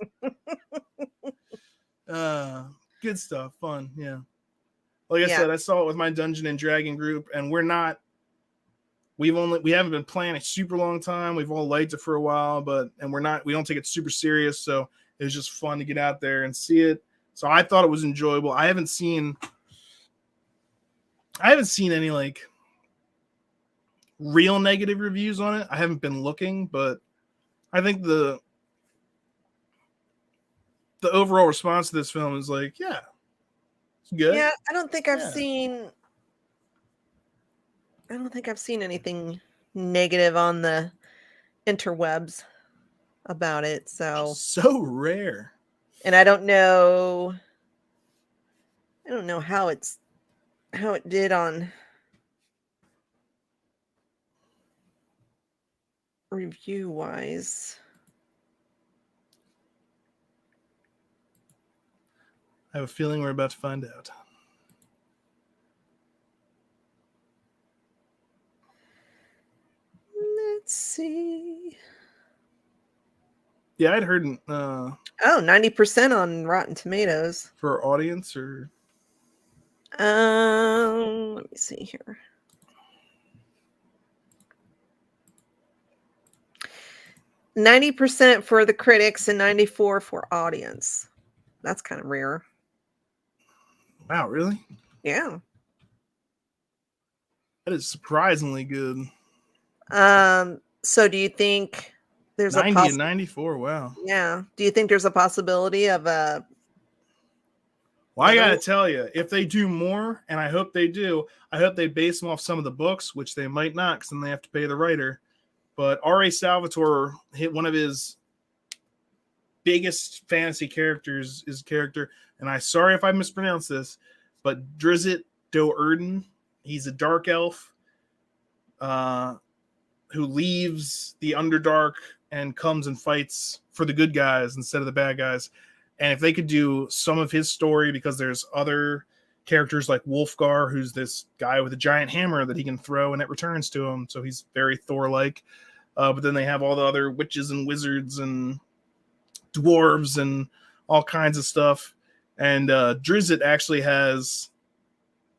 Good stuff. Fun. Yeah. Like I said, I saw it with my Dungeon and Dragon group, and we haven't been playing a super long time. We've all liked it for a while, we don't take it super serious. So it was just fun to get out there and see it. So I thought it was enjoyable. I haven't seen any like real negative reviews on it. I haven't been looking, but I think the overall response to this film is like, yeah, it's good. Yeah, I don't think I've seen anything negative on the interwebs about it. So rare. And I don't know how it did on review wise. I have a feeling we're about to find out. Let's see. Yeah, I'd heard 90% on Rotten Tomatoes. For our audience, or let me see here. %90 for the critics and 94% for audience. That's kind of rare. Wow, really? Yeah. That is surprisingly good. So do you think there's 90 and 94? Wow. Yeah. Do you think there's a possibility of a? Well, I gotta tell you, if they do more, and I hope they do, I hope they base them off some of the books, which they might not, because then they have to pay the writer. But R.A. Salvatore hit one of his biggest fantasy characters, his character, and I'm sorry if I mispronounced this, but Drizzt Do'Urden. He's a dark elf who leaves the Underdark and comes and fights for the good guys instead of the bad guys. And if they could do some of his story, because there's other characters like Wolfgar, who's this guy with a giant hammer that he can throw and it returns to him. So he's very Thor-like. But then they have all the other witches and wizards and dwarves and all kinds of stuff. And Drizzt actually has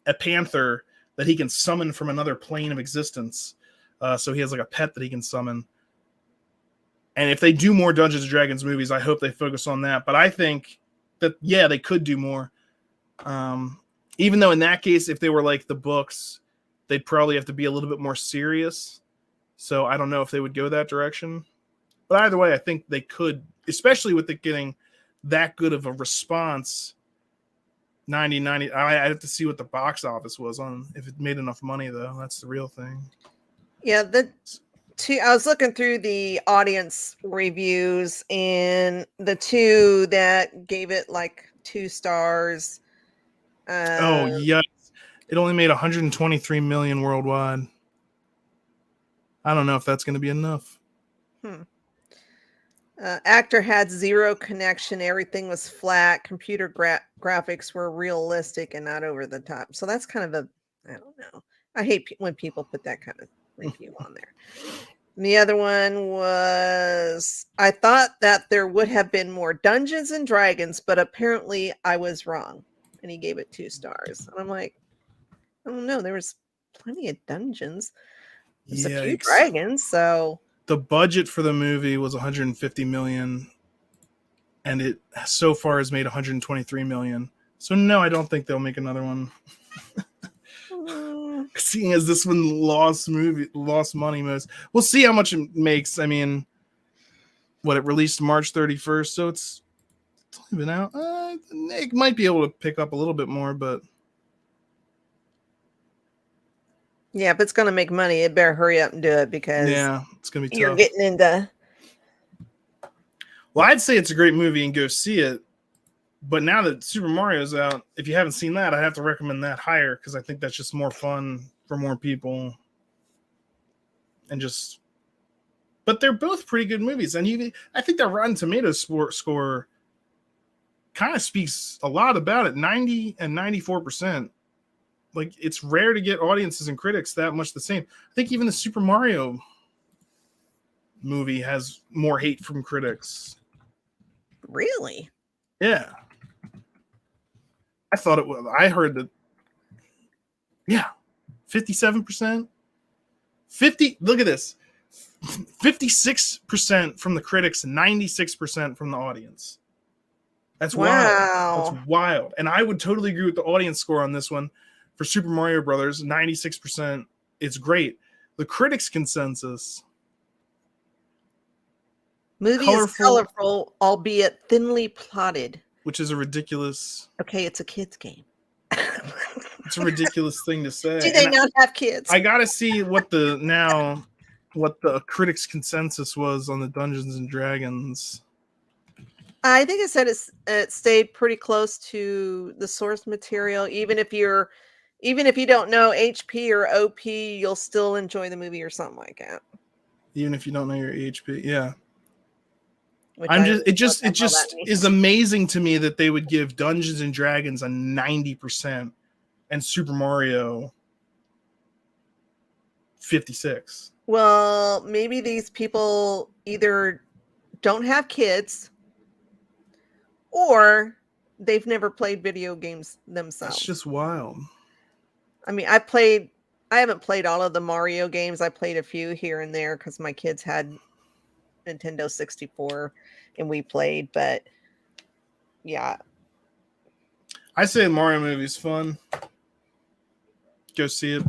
a panther that he can summon from another plane of existence. So he has like a pet that he can summon. And if they do more Dungeons and Dragons movies, I hope they focus on that. But I think that, yeah, they could do more. Even though in that case, if they were like the books, they'd probably have to be a little bit more serious. So I don't know if they would go that direction. But either way, I think they could, especially with it getting that good of a response. 90. I have to see what the box office was on, if it made enough money, though. That's the real thing. Yeah, I was looking through the audience reviews, and the two that gave it like 2 stars. Yes. It only made 123 million worldwide. I don't know if that's going to be enough. Actor had zero connection. Everything was flat. Computer graphics were realistic and not over the top. So that's kind of I don't know. I hate when people put that kind of review on there. And the other one was, I thought that there would have been more Dungeons and Dragons, but apparently I was wrong. And he gave it 2 stars. And I'm like, I don't know. There was plenty of dungeons. There's a few dragons, so the budget for the movie was 150 million, and it so far has made 123 million. So no, I don't think they'll make another one. Seeing as this one lost money most. We'll see how much it makes. I mean, what, it released March 31st, so it's only been out. It might be able to pick up a little bit more, but Yeah, if it's going to make money, it better hurry up and do it because yeah, it's gonna be you're tough. getting into. Well, I'd say it's a great movie and go see it. But now that Super Mario's out, if you haven't seen that, I have to recommend that higher because I think that's just more fun for more people. And just, but they're both pretty good movies. And I think that Rotten Tomatoes score kind of speaks a lot about it. 90 and 94%. Like, it's rare to get audiences and critics that much the same. I think even the Super Mario movie has more hate from critics. Really? Yeah. I thought it was. I heard that. Yeah, 57%. 50. Look at this. 56% from the critics, 96% from the audience. That's wild. That's wild. And I would totally agree with the audience score on this one for Super Mario Brothers. 96%. It's great. The critics' consensus. Movie is colorful, albeit thinly plotted. Which is a ridiculous. Okay, it's a kid's game. It's a ridiculous thing to say. Do they not have kids? I gotta see what the critics' consensus was on the Dungeons and Dragons. I think it said it stayed pretty close to the source material. Even if you don't know HP or OP, you'll still enjoy the movie or something like that. Even if you don't know your HP, yeah. Which it just is amazing to me that they would give Dungeons and Dragons a 90% and Super Mario 56. Well, maybe these people either don't have kids or they've never played video games themselves. That's just wild. I mean, I haven't played all of the Mario games. I played a few here and there because my kids had Nintendo 64 and we played, but yeah. I say the Mario movie's fun. Go see it.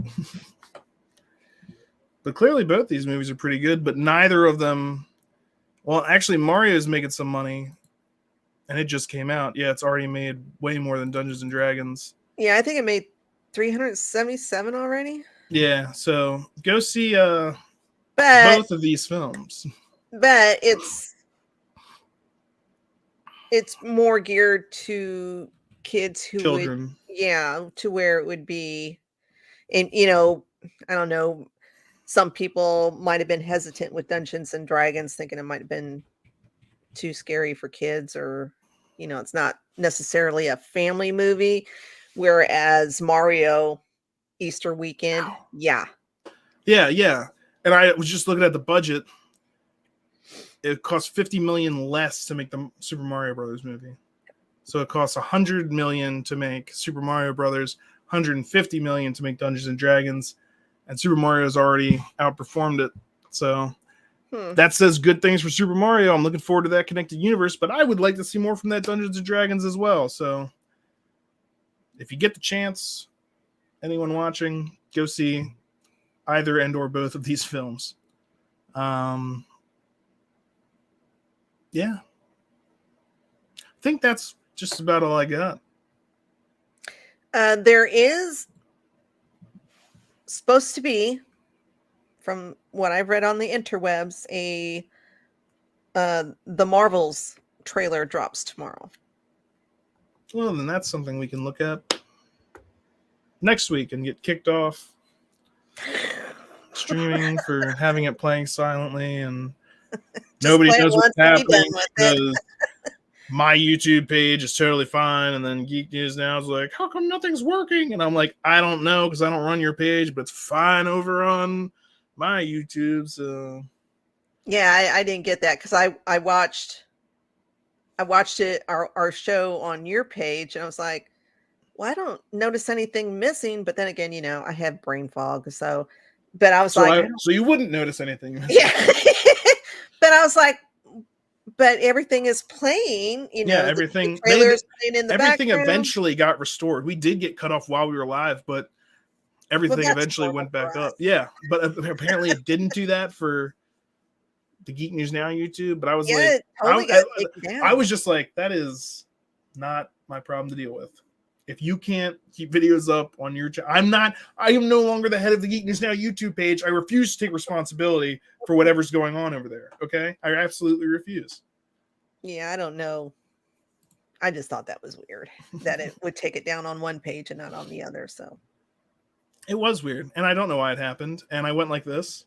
But clearly both these movies are pretty good, but neither of them, well, actually Mario's making some money and it just came out. Yeah, it's already made way more than Dungeons and Dragons. Yeah, I think it made 377 already. Yeah, so go see both of these films. But it's more geared to kids who children. To where it would be, and I don't know, some people might have been hesitant with Dungeons and Dragons, thinking it might have been too scary for kids, or it's not necessarily a family movie, whereas Mario Easter weekend, yeah. And I was just looking at the budget. It costs $50 million less to make the Super Mario Brothers movie. So it costs $100 million to make Super Mario Brothers, $150 million to make Dungeons and Dragons, and Super Mario's already outperformed it. So that says good things for Super Mario. I'm looking forward to that connected universe, but I would like to see more from that Dungeons and Dragons as well. So if you get the chance, anyone watching, go see either and or both of these films. Yeah. I think that's just about all I got. There is supposed to be, from what I've read on the interwebs, the Marvels trailer drops tomorrow. Well, then that's something we can look at next week and get kicked off streaming for having it playing silently, and nobody knows what's happening because my YouTube page is totally fine, and then Geek News Now is like, how come nothing's working? And I'm like, I don't know, because I don't run your page, but it's fine over on my YouTube. So yeah, I didn't get that because I watched it, our show on your page, and I was like, well, I don't notice anything missing. But then again, I have brain fog, so but I was like, so you wouldn't notice anything. yeah. But I was like, but everything is playing, Yeah, everything. the trailers playing in the everything background. eventually got restored. We did get cut off while we were live, but everything eventually went back up. Yeah, but apparently it didn't do that for the Geek News Now YouTube. But I was like, totally got taken down. I was just like, that is not my problem to deal with. If you can't keep videos up on your channel, I am no longer the head of the Geek News Now YouTube page. I refuse to take responsibility for whatever's going on over there. Okay, I absolutely refuse. Yeah, I don't know. I just thought that was weird that it would take it down on one page and not on the other. So it was weird, and I don't know why it happened. And I went like this,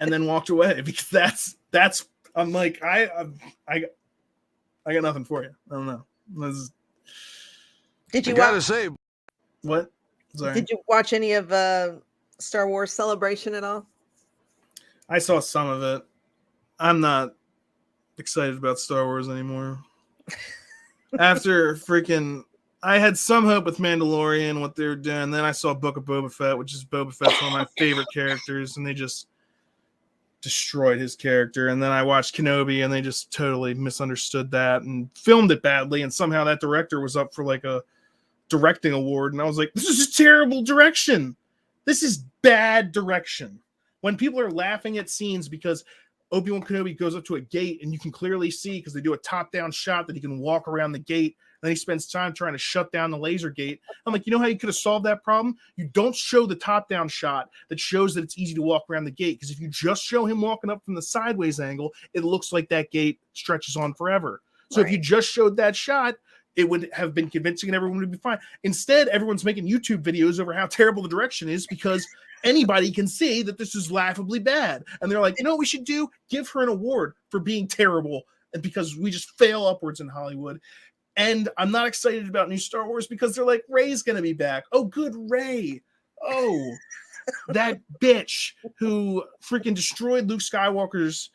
and then walked away because that's. I'm like I got nothing for you. I don't know. Did you gotta say what? Sorry. Did you watch any of Star Wars Celebration at all? I saw some of it. I'm not excited about Star Wars anymore. After freaking, I had some hope with Mandalorian, what they were doing. Then I saw Book of Boba Fett, which is Boba Fett's one of my favorite characters, and they just destroyed his character. And then I watched Kenobi, and they just totally misunderstood that and filmed it badly. And somehow that director was up for like a directing award, and I was like, this is a terrible direction. This is bad direction. When people are laughing at scenes because Obi-Wan Kenobi goes up to a gate and you can clearly see because they do a top-down shot that he can walk around the gate, and then he spends time trying to shut down the laser gate. I'm like, you know how you could have solved that problem? You don't show the top-down shot that shows that it's easy to walk around the gate, because if you just show him walking up from the sideways angle, it looks like that gate stretches on forever. So if you just showed that shot, it would have been convincing and everyone would be fine. Instead, everyone's making YouTube videos over how terrible the direction is because anybody can see that this is laughably bad. And they're like, you know what we should do? Give her an award for being terrible, and because we just fail upwards in Hollywood. And I'm not excited about new Star Wars because they're like, Rey's going to be back. Oh, good, Rey. Oh, that bitch who freaking destroyed Luke Skywalker's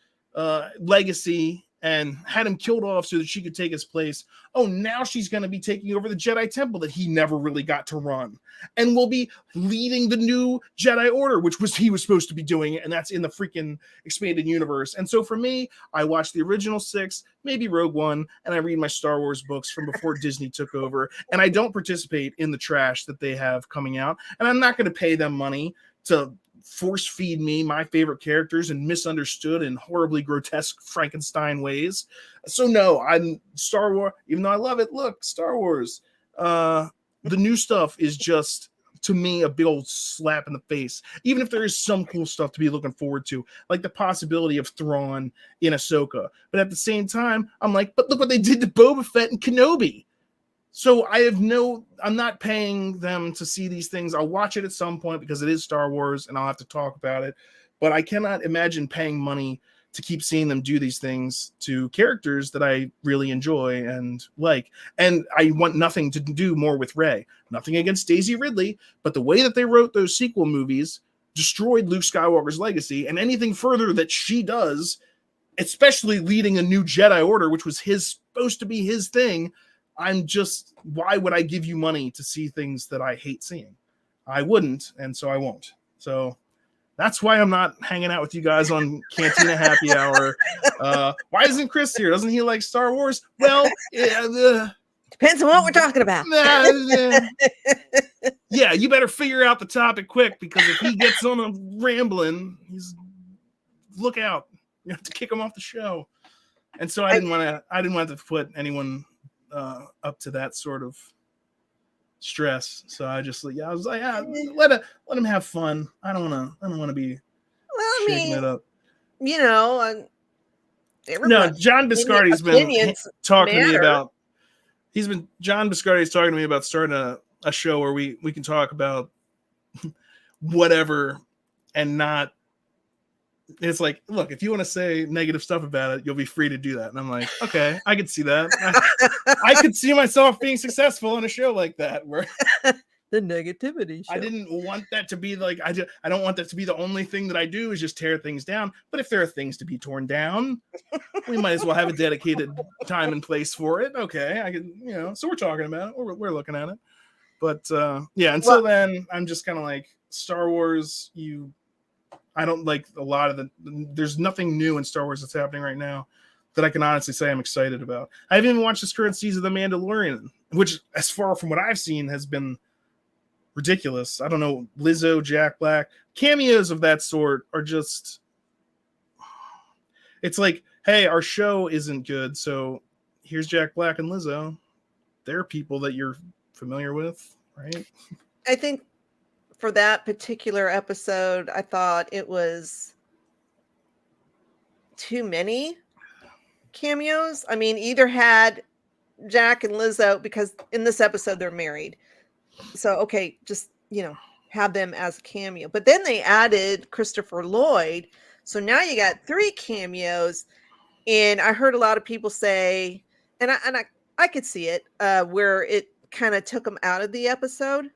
legacy and had him killed off so that she could take his place. Oh, now she's going to be taking over the Jedi Temple that he never really got to run, and will be leading the new Jedi Order, which he was supposed to be doing, and that's in the freaking expanded universe. And so for me, I watch the original 6, maybe Rogue One, and I read my Star Wars books from before Disney took over, and I don't participate in the trash that they have coming out, and I'm not going to pay them money to force feed me my favorite characters in misunderstood and horribly grotesque Frankenstein ways. So no, I'm Star Wars, even though I love it. Look, Star Wars, the new stuff is just, to me, a big old slap in the face. Even if there is some cool stuff to be looking forward to, like the possibility of Thrawn in Ahsoka. But at the same time, I'm like, but look what they did to Boba Fett and Kenobi. So I'm not paying them to see these things. I'll watch it at some point because it is Star Wars and I'll have to talk about it. But I cannot imagine paying money to keep seeing them do these things to characters that I really enjoy and like. And I want nothing to do more with Rey. Nothing against Daisy Ridley, but the way that they wrote those sequel movies destroyed Luke Skywalker's legacy, and anything further that she does, especially leading a new Jedi Order, which was supposed to be his thing, I'm just, why would I give you money to see things that I hate seeing? I wouldn't, and so I won't. So that's why I'm not hanging out with you guys on Cantina Happy Hour. Why isn't Chris here? Doesn't he like Star Wars? Well, depends on what we're talking about. Yeah, you better figure out the topic quick, because if he gets on a rambling, look out. You have to kick him off the show. And so I didn't want to put anyone up to that sort of stress. So I was like, let him have fun. I don't want to be shaking it up. You know, John Biscardi's been talking to me about. John Biscardi's talking to me about starting a show where we can talk about whatever and not. It's like, look, if you want to say negative stuff about it, you'll be free to do that. And I'm like, okay, I could see that. I could see myself being successful on a show like that, where the negativity show. I didn't want that to be like, I don't want that to be the only thing that I do is just tear things down. But if there are things to be torn down, we might as well have a dedicated time and place for it. Okay, I can, so we're talking about it. We're looking at it. But yeah, until then, I'm just kind of like Star Wars. I don't like a lot of there's nothing new in Star Wars that's happening right now that I can honestly say I'm excited about. I haven't even watched this current season of The Mandalorian, which, as far from what I've seen, has been ridiculous. I don't know, Lizzo, Jack Black, cameos of that sort are just. It's like, hey, our show isn't good, so here's Jack Black and Lizzo. They're people that you're familiar with, right? I think for that particular episode, I thought it was too many cameos. I mean, either had Jack and Lizzo, because in this episode they're married. So, okay, just, have them as a cameo. But then they added Christopher Lloyd. So now you got 3 cameos. And I heard a lot of people say, and I could see it, where it kind of took them out of the episode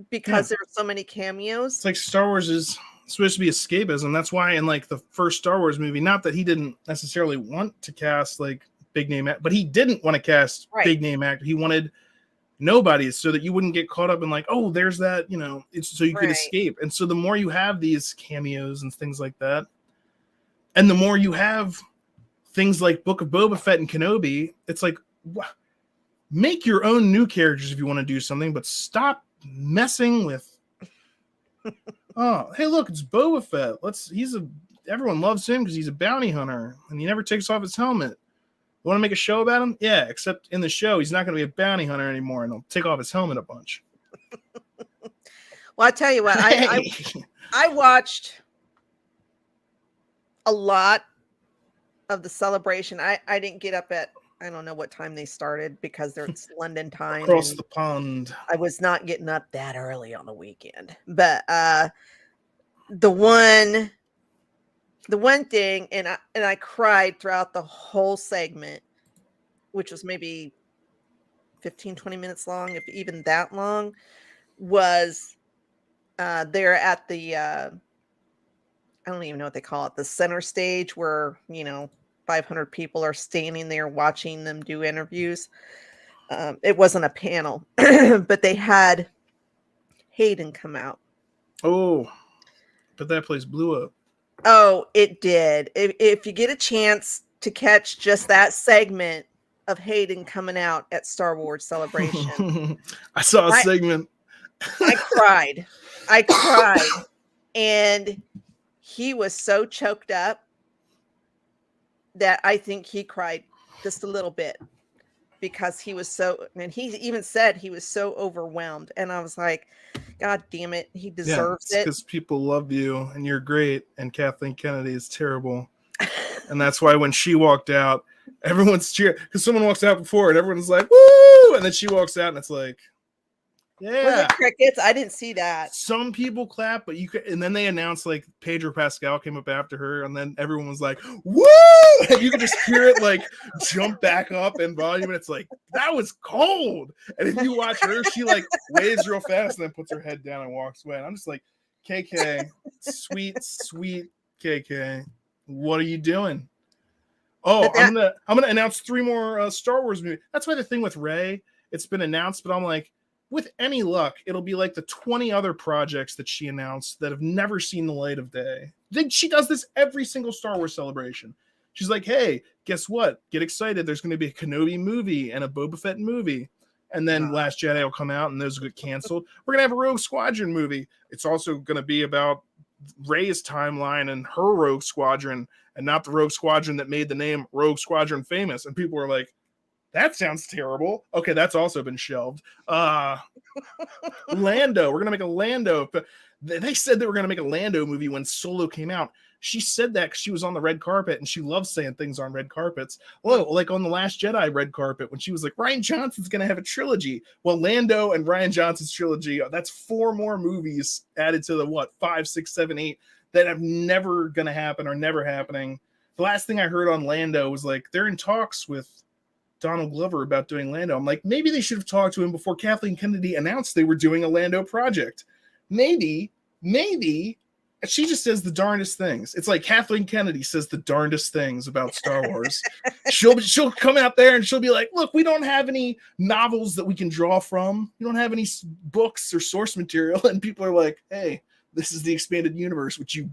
because there were so many cameos. It's like Star Wars is supposed to be escapism. That's why in like the first Star Wars movie, not that he didn't necessarily want to cast like big name, but he didn't want to cast big name actor. He wanted nobodies so that you wouldn't get caught up in like, oh, there's that, it's so you could escape. And so the more you have these cameos and things like that, and the more you have things like Book of Boba Fett and Kenobi, it's like, make your own new characters if you want to do something, but stop messing with. Oh, hey, look, it's Boba Fett. Everyone loves him because he's a bounty hunter and he never takes off his helmet. You want to make a show about him? Yeah, except in the show, he's not going to be a bounty hunter anymore, and he'll take off his helmet a bunch. Well, I tell you what, I watched a lot of the celebration. I didn't get up at, I don't know what time they started because it's London time. Across the pond. I was not getting up that early on the weekend. But the one thing, and I cried throughout the whole segment, which was maybe 15, 20 minutes long, if even that long, was there at the, I don't even know what they call it, the center stage where, 500 people are standing there watching them do interviews. It wasn't a panel, but they had Hayden come out. Oh, but that place blew up. Oh, it did. If you get a chance to catch just that segment of Hayden coming out at Star Wars Celebration. I saw a segment. I cried. And he was so choked up that I think he cried just a little bit because he was and he even said he was so overwhelmed. And I was like, God damn it, he deserves it. Because people love you and you're great, and Kathleen Kennedy is terrible. And that's why when she walked out, everyone's cheering because someone walks out before and everyone's like, woo! And then she walks out and it's like, yeah. Was it crickets? I didn't see that. Some people clap, but you could, and then they announced like Pedro Pascal came up after her, and then everyone was like, woo! And you could just hear it like jump back up in volume, and it's like, that was cold. And if you watch her, she like waves real fast and then puts her head down and walks away. And I'm just like, KK, sweet KK, what are you doing? Oh, I'm gonna announce 3 more Star Wars movies. That's why the thing with Rey, it's been announced, but I'm like, with any luck, it'll be like the 20 other projects that she announced that have never seen the light of day. She does this every single Star Wars celebration. She's like, hey, guess what? Get excited. There's going to be a Kenobi movie and a Boba Fett movie. And then Last Jedi will come out and those will get canceled. We're going to have a Rogue Squadron movie. It's also going to be about Rey's timeline and her Rogue Squadron, and not the Rogue Squadron that made the name Rogue Squadron famous. And people are like, that sounds terrible. Okay, that's also been shelved. Lando, we're going to make a Lando. They said they were going to make a Lando movie when Solo came out. She said that because she was on the red carpet, and she loves saying things on red carpets. Well, like on the Last Jedi red carpet, when she was like, Rian Johnson's going to have a trilogy. Well, Lando and Rian Johnson's trilogy, that's 4 more movies added to the, 5, 6, 7, 8 that have never going to happen or never happening. The last thing I heard on Lando was like, they're in talks with Donald Glover about doing Lando. I'm like, maybe they should have talked to him before Kathleen Kennedy announced they were doing a Lando project. Maybe she just says the darndest things. It's like Kathleen Kennedy says the darndest things about Star Wars. she'll come out there and she'll be like, look, we don't have any novels that we can draw from. We don't have any books or source material. And people are like, hey, this is the expanded universe, which you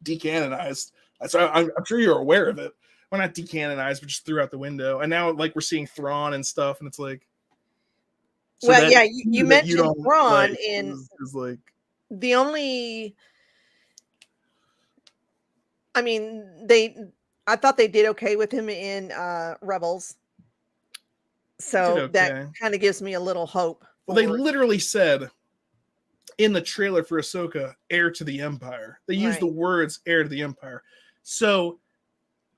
decanonized. So I'm sure you're aware of it. Well, not decanonized, but just threw out the window. And now like we're seeing Thrawn and stuff. And it's like, so well, yeah, you mentioned Thrawn in is like the only. I mean, I thought they did okay with him in Rebels, so that kind of gives me a little hope. Well, they literally said in the trailer for Ahsoka, "Heir to the Empire." They used the words "Heir to the Empire," so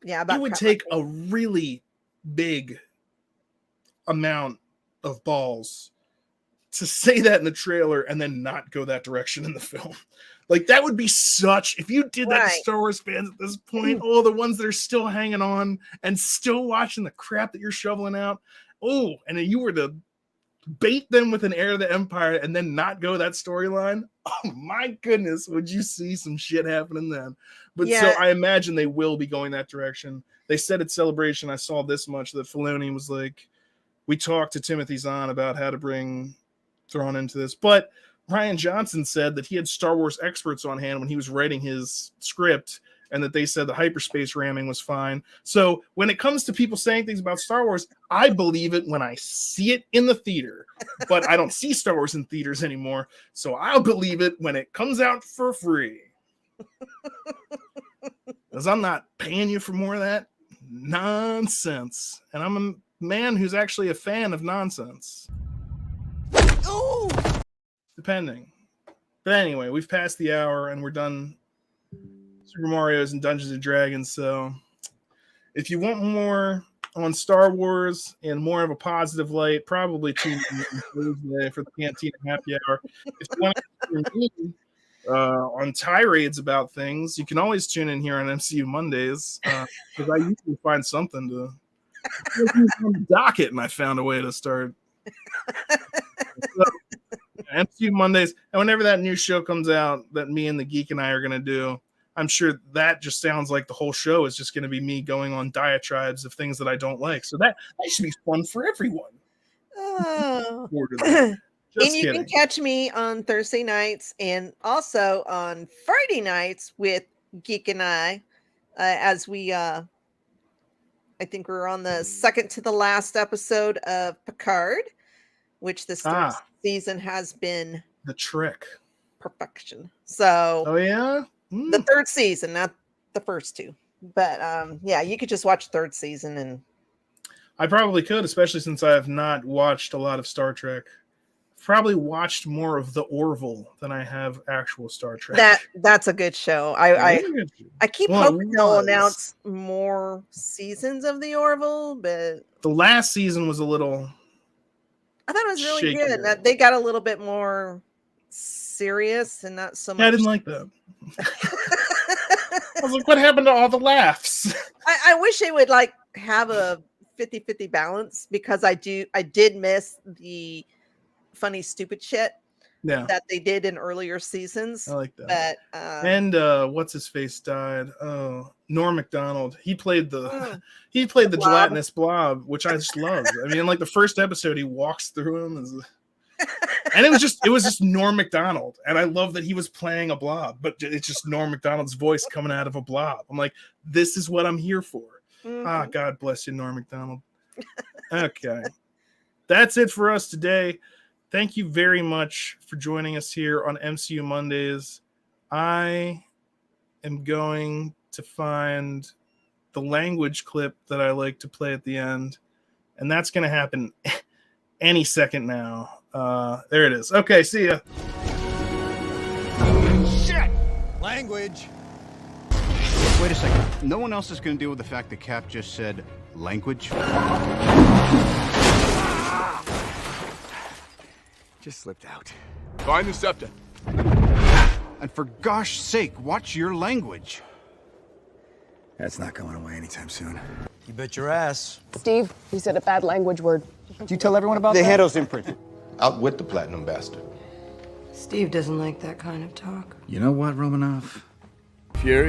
yeah, it would take a really big amount of balls to say that in the trailer and then not go that direction in the film. Like that would be such, if you did that to Star Wars fans at this point, all the ones that are still hanging on and still watching the crap that you're shoveling out. Oh, and then you were to bait them with an Heir to the Empire and then not go that storyline. Oh my goodness, would you see some shit happening then? But so I imagine they will be going that direction. They said at Celebration, I saw this much, that Filoni was like, we talked to Timothy Zahn about how to bring Thrawn into this, but Rian Johnson said that he had Star Wars experts on hand when he was writing his script, and that they said the hyperspace ramming was fine. So when it comes to people saying things about Star Wars, I believe it when I see it in the theater, but I don't see Star Wars in theaters anymore. So I'll believe it when it comes out for free. Because I'm not paying you for more of that nonsense. And I'm a man who's actually a fan of nonsense. Ooh! Depending. But anyway, we've passed the hour and we're done Super Mario's and Dungeons and Dragons. So if you want more on Star Wars and more of a positive light, probably tune in Thursday for the Cantina Happy Hour. If you want to hear me on tirades about things, you can always tune in here on MCU Mondays, because I usually find something to on the docket, and I found a way to start. So, MCU Mondays, and whenever that new show comes out that me and the Geek and I are going to do, I'm sure that just sounds like the whole show is just going to be me going on diatribes of things that I don't like. So that should be fun for everyone. Oh. And you can catch me on Thursday nights and also on Friday nights with Geek and I, as we, I think we're on the second to the last episode of Picard, which this third season has been the trick perfection. So, oh yeah, the third season, not the first two, but yeah, you could just watch third season, and I probably could, especially since I have not watched a lot of Star Trek. Probably watched more of the Orville than I have actual Star Trek. That's a good show. I keep hoping they'll announce more seasons of the Orville, but the last season was a little. I thought it was really good. That they got a little bit more serious and not so much. Yeah, I didn't like that. I was like, what happened to all the laughs? I wish they would like have a 50-50 balance, because I did miss the funny stupid shit that they did in earlier seasons. I like that. But and what's his face died? Oh, Norm Macdonald. He played the gelatinous blob, which I just loved. I mean, like the first episode, he walks through him, and it was just Norm Macdonald, and I love that he was playing a blob, but it's just Norm Macdonald's voice coming out of a blob. I'm like, this is what I'm here for. Mm-hmm. God bless you, Norm Macdonald. Okay, that's it for us today. Thank you very much for joining us here on MCU Mondays. I am going to find the language clip that I like to play at the end, and that's going to happen any second now. There it is. Okay, see ya. Shit! Language. Wait a second. No one else is going to deal with the fact that Cap just said language? Just slipped out. Find the scepter. And for gosh sake, watch your language. That's not going away anytime soon. You bet your ass. Steve, he said a bad language word. Did you tell everyone about that? The head was imprinted. Outwit the platinum bastard. Steve doesn't like that kind of talk. You know what, Romanoff? Fury